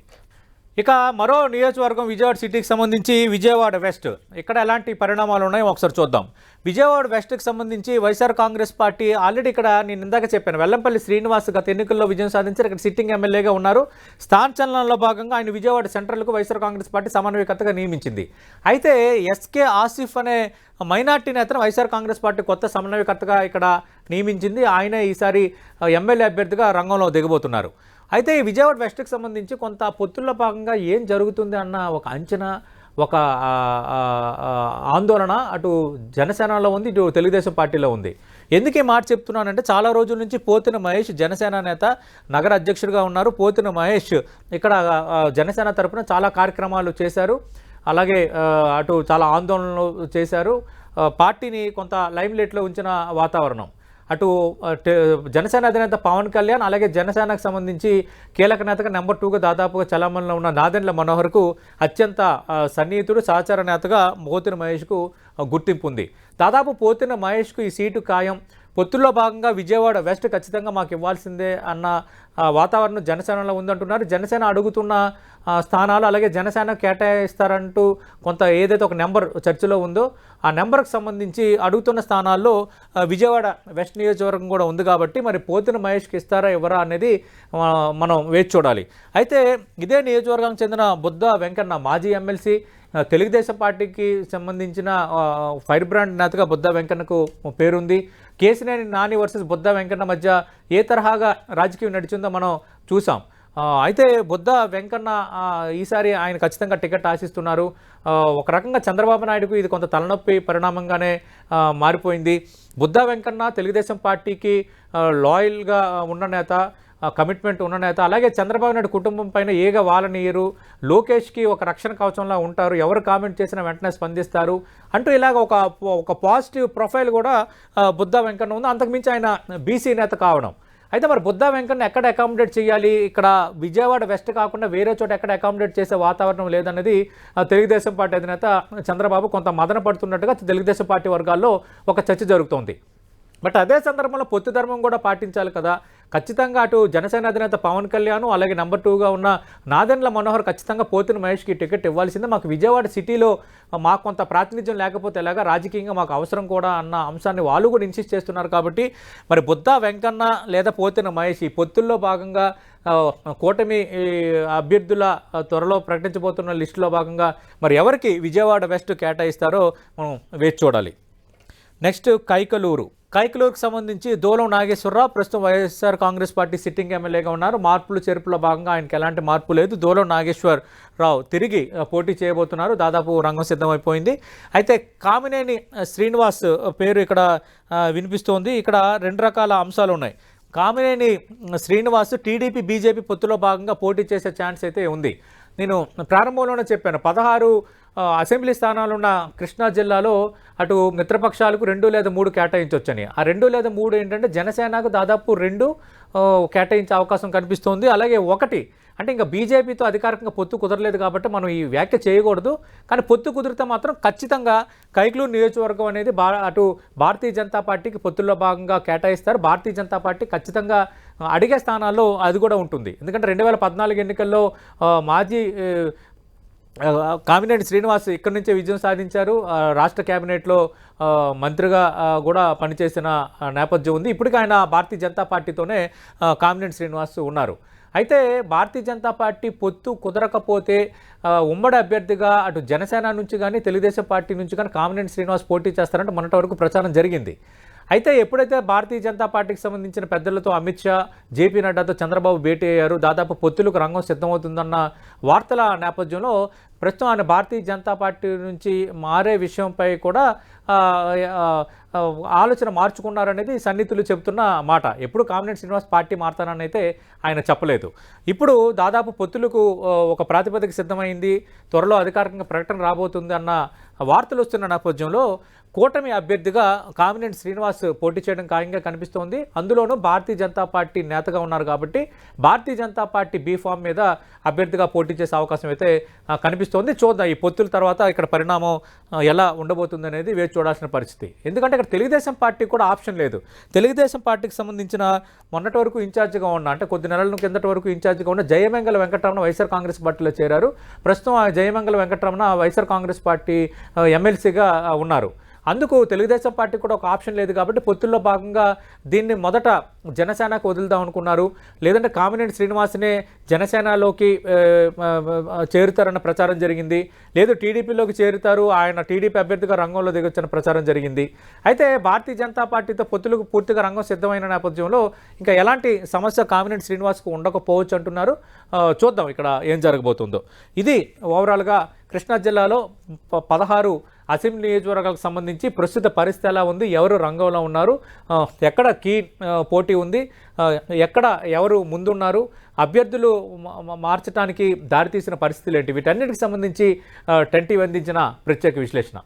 ఇక మరో నియోజకవర్గం విజయవాడ సిటీకి సంబంధించి విజయవాడ వెస్ట్. ఇక్కడ ఎలాంటి పరిణామాలు ఉన్నాయో ఒకసారి చూద్దాం. విజయవాడ వెస్ట్కి సంబంధించి వైఎస్ఆర్ కాంగ్రెస్ పార్టీ ఆల్రెడీ ఇక్కడ నేను ఇందాక చెప్పాను వెల్లంపల్లి శ్రీనివాస్ గత ఎన్నికల్లో విజయం సాధించారు. ఇక్కడ సిట్టింగ్ ఎమ్మెల్యేగా ఉన్నారు. స్థానచలనంలో భాగంగా ఆయన విజయవాడ సెంట్రల్కు వైఎస్ఆర్ కాంగ్రెస్ పార్టీ సమన్వయకర్తగా నియమించింది. అయితే ఎస్కే ఆసిఫ్ అనే మైనార్టీ నేతను వైఎస్ఆర్ కాంగ్రెస్ పార్టీ కొత్త సమన్వయకర్తగా ఇక్కడ నియమించింది. ఆయనే ఈసారి ఎమ్మెల్యే అభ్యర్థిగా రంగంలో దిగబోతున్నారు. అయితే ఈ విజయవాడ వెస్ట్కి సంబంధించి కొంత పొత్తుల్లో భాగంగా ఏం జరుగుతుంది అన్న ఒక అంచనా, ఒక ఆందోళన అటు జనసేనలో ఉంది, ఇటు తెలుగుదేశం పార్టీలో ఉంది. ఎందుకు ఈ మాట చెప్తున్నానంటే చాలా రోజుల నుంచి పోతిన మహేష్ జనసేన నేత నగర అధ్యక్షుడిగా ఉన్నారు. పోతిన మహేష్ ఇక్కడ జనసేన తరఫున చాలా కార్యక్రమాలు చేశారు. అలాగే అటు చాలా ఆందోళనలు చేశారు. పార్టీని కొంత లైమ్లైట్లో ఉంచిన వాతావరణం. అటు జనసేన అధినేత పవన్ కళ్యాణ్ అలాగే జనసేనకు సంబంధించి కీలక నేతగా నెంబర్ 2గా దాదాపుగా చలామణిలో ఉన్న నాదెండ్ల మనోహర్కు అత్యంత సన్నిహితుడు సహచార నేతగా పోతిన మహేష్కు గుర్తింపు ఉంది. దాదాపు పోతిన మహేష్కు ఈ సీటు ఖాయం. పొత్తుల్లో భాగంగా విజయవాడ వెస్ట్ ఖచ్చితంగా మాకు ఇవ్వాల్సిందే అన్న వాతావరణం జనసేనలో ఉందంటున్నారు. జనసేన అడుగుతున్న స్థానాలు అలాగే జనసేన కేటాయిస్తారంటూ కొంత ఏదైతే ఒక నెంబర్ చర్చలో ఉందో ఆ నెంబర్కి సంబంధించి అడుగుతున్న స్థానాల్లో విజయవాడ వెస్ట్ నియోజకవర్గం కూడా ఉంది. కాబట్టి మరి పోతిన మహేష్కి ఇస్తారా ఇవ్వరా అనేది మనం వేచి చూడాలి. అయితే ఇదే నియోజకవర్గానికి చెందిన బుద్ధ వెంకన్న మాజీ ఎమ్మెల్సీ, తెలుగుదేశం పార్టీకి సంబంధించిన ఫైర్ బ్రాండ్ నేతగా బుద్ధ వెంకన్నకు పేరుంది. కేసినేని నాని వర్సెస్ బుద్ధ వెంకన్న మధ్య ఏ తరహాగా రాజకీయం నడిచిందో మనం చూసాం. అయితే బుద్ధ వెంకన్న ఈసారి ఆయన ఖచ్చితంగా టికెట్ ఆశిస్తున్నారు. ఒక రకంగా చంద్రబాబు నాయుడుకు ఇది కొంత తలనొప్పి పరిణామంగానే మారిపోయింది. బుద్ధ వెంకన్న తెలుగుదేశం పార్టీకి లాయల్గా ఉన్న నేత, కమిట్మెంట్ ఉన్న నేత. అలాగే చంద్రబాబు నాయుడు కుటుంబం పైన ఏగ వాలనీయరు, లోకేష్కి ఒక రక్షణ కవచంలా ఉంటారు, ఎవరు కామెంట్ చేసినా వెంటనే స్పందిస్తారు అంటూ ఇలాగ ఒక పాజిటివ్ ప్రొఫైల్ కూడా బుద్ధ వెంకన్న ఉంది. అంతకుమించి ఆయన బీసీ నేత కావడం. అయితే మరి బుద్ధ వెంకన్న ఎక్కడ అకామిడేట్ చేయాలి, ఇక్కడ విజయవాడ వెస్ట్ కాకుండా వేరే చోట ఎక్కడ అకామిడేట్ చేసే వాతావరణం లేదన్నది తెలుగుదేశం పార్టీ అధినేత చంద్రబాబు కొంత మదన పడుతున్నట్టుగా తెలుగుదేశం పార్టీ వర్గాల్లో ఒక చర్చ జరుగుతోంది. బట్ అదే సందర్భంలో పొత్తు ధర్మం కూడా పాటించాలి కదా. ఖచ్చితంగా అటు జనసేన అధినేత పవన్ కళ్యాణ్ అలాగే నెంబర్ 2గా ఉన్న నాదెండ్ల మనోహర్ ఖచ్చితంగా పోతిన మహేష్కి టికెట్ ఇవ్వాల్సిందే. మాకు విజయవాడ సిటీలో మాకు కొంత ప్రాతినిధ్యం లేకపోతే ఎలాగా, రాజకీయంగా మాకు అవసరం కూడా అన్న అంశాన్ని వాళ్ళు కూడా ఇన్సిస్ట్ చేస్తున్నారు. కాబట్టి మరి బుద్ధా వెంకన్న లేదా పోతిన మహేష్ ఈ పొత్తుల్లో భాగంగా కూటమి అభ్యర్థుల త్వరలో ప్రకటించబోతున్న లిస్టులో భాగంగా మరి ఎవరికి విజయవాడ వెస్ట్ కేటాయిస్తారో మనం వేచి చూడాలి. నెక్స్ట్ కైకలూరుకి సంబంధించి దూలం నాగేశ్వరరావు ప్రస్తుతం వైఎస్ఆర్ కాంగ్రెస్ పార్టీ సిట్టింగ్ ఎమ్మెల్యేగా ఉన్నారు. మార్పులు చేర్పులో భాగంగా ఆయనకి ఎలాంటి మార్పు లేదు. దూలం నాగేశ్వరరావు తిరిగి పోటీ చేయబోతున్నారు. దాదాపు రంగం సిద్ధమైపోయింది. అయితే కామినేని శ్రీనివాస్ పేరు ఇక్కడ వినిపిస్తోంది. ఇక్కడ 2 రకాల అంశాలు ఉన్నాయి. కామినేని శ్రీనివాస్ టీడీపీ బీజేపీ పొత్తులో భాగంగా పోటీ చేసే ఛాన్స్ అయితే ఉంది. నేను ప్రారంభంలోనే చెప్పాను, 16 అసెంబ్లీ స్థానాలున్న కృష్ణా జిల్లాలో అటు మిత్రపక్షాలకు 2 లేదా 3 కేటాయించవచ్చని. ఆ 2 లేదా 3 ఏంటంటే జనసేనకు దాదాపు 2 కేటాయించే అవకాశం కనిపిస్తోంది. అలాగే 1 అంటే ఇంకా బీజేపీతో అధికారికంగా పొత్తు కుదరలేదు కాబట్టి మనం ఈ వ్యాఖ్య చేయకూడదు. కానీ పొత్తు కుదిరితే మాత్రం ఖచ్చితంగా కైకలూరు నియోజకవర్గం అనేది అటు భారతీయ జనతా పార్టీకి పొత్తుల్లో భాగంగా కేటాయిస్తారు. భారతీయ జనతా పార్టీ ఖచ్చితంగా అడిగే స్థానాల్లో అది కూడా ఉంటుంది. ఎందుకంటే 2014 ఎన్నికల్లో మాజీ కామినేని శ్రీనివాస్ ఇక్కడి నుంచే విజయం సాధించారు. రాష్ట్ర కేబినెట్లో మంత్రిగా కూడా పనిచేసిన నేపథ్యం ఉంది. ఇప్పటికీ ఆయన భారతీయ జనతా పార్టీతోనే కామినేని శ్రీనివాస్ ఉన్నారు. అయితే భారతీయ జనతా పార్టీ పొత్తు కుదరకపోతే ఉమ్మడి అభ్యర్థిగా అటు జనసేన నుంచి కానీ తెలుగుదేశం పార్టీ నుంచి కానీ కామినేని శ్రీనివాస్ పోటీ చేస్తారంటే మొన్నటి వరకు ప్రచారం జరిగింది. అయితే ఎప్పుడైతే భారతీయ జనతా పార్టీకి సంబంధించిన పెద్దలతో అమిత్ షా, జేపీ నడ్డాతో చంద్రబాబు భేటీ అయ్యారు, దాదాపు పొత్తులకు రంగం సిద్ధమవుతుందన్న వార్తల నేపథ్యంలో ప్రస్తుతం ఆయన భారతీయ జనతా పార్టీ నుంచి మారే విషయంపై కూడా ఆలోచన మార్చుకున్నారనేది సన్నిహితులు చెబుతున్న మాట. ఎప్పుడు కామినేని శ్రీనివాస్ పార్టీ మారతానని అయితే ఆయన చెప్పలేదు. ఇప్పుడు దాదాపు పొత్తులకు ఒక ప్రాతిపదిక సిద్ధమైంది, త్వరలో అధికారికంగా ప్రకటన రాబోతుంది అన్న వార్తలు వస్తున్న నేపథ్యంలో కూటమి అభ్యర్థిగా కామినేని శ్రీనివాస్ పోటీ చేయడం ఖాయంగా కనిపిస్తోంది. అందులోనూ భారతీయ జనతా పార్టీ నేతగా ఉన్నారు కాబట్టి భారతీయ జనతా పార్టీ బీఫామ్ మీద అభ్యర్థిగా పోటీ చేసే అవకాశం అయితే కనిపిస్తోంది. చూద్దాం ఈ పొత్తుల తర్వాత ఇక్కడ పరిణామం ఎలా ఉండబోతుంది అనేది వేచి చూడాల్సిన పరిస్థితి. ఎందుకంటే ఇక్కడ తెలుగుదేశం పార్టీ కూడా ఆప్షన్ లేదు. తెలుగుదేశం పార్టీకి సంబంధించిన మొన్నటి వరకు ఇన్ఛార్జిగా ఉన్న, అంటే కొద్ది నెలల కిందటి వరకు ఇన్ఛార్జిగా ఉన్న జయమంగళ వెంకటరమణ వైఎస్ఆర్ కాంగ్రెస్ పార్టీలో చేరారు. ప్రస్తుతం ఆ జయమంగళ వెంకటరమణ వైఎస్ఆర్ కాంగ్రెస్ పార్టీ ఎమ్మెల్సీగా ఉన్నారు. అందుకు తెలుగుదేశం పార్టీ కూడా ఒక ఆప్షన్ లేదు కాబట్టి పొత్తుల్లో భాగంగా దీన్ని మొదట జనసేనకు వదులుదాం అనుకున్నారు. లేదంటే కామినేని శ్రీనివాస్నే జనసేనలోకి చేరుతారన్న ప్రచారం జరిగింది. లేదు టీడీపీలోకి చేరుతారు, ఆయన టీడీపీ అభ్యర్థిగా రంగంలో దిగొచ్చన్న ప్రచారం జరిగింది. అయితే భారతీయ జనతా పార్టీతో పొత్తులకు పూర్తిగా రంగం సిద్ధమైన నేపథ్యంలో ఇంకా ఎలాంటి సమస్య కామినేని శ్రీనివాస్కు ఉండకపోవచ్చు అంటున్నారు. చూద్దాం ఇక్కడ ఏం జరగబోతుందో. ఇది ఓవరాల్గా కృష్ణా జిల్లాలో 16 అసెంబ్లీ నియోజకవర్గాలకు సంబంధించి ప్రస్తుత పరిస్థితి ఎలా ఉంది, ఎవరు రంగంలో ఉన్నారు, ఎక్కడ కీ పోటీ ఉంది, ఎక్కడ ఎవరు ముందున్నారు, అభ్యర్థులు మార్చడానికి దారితీసిన పరిస్థితులు ఏంటి, వీటన్నిటికి సంబంధించి 10 అందించిన ప్రత్యేక విశ్లేషణ.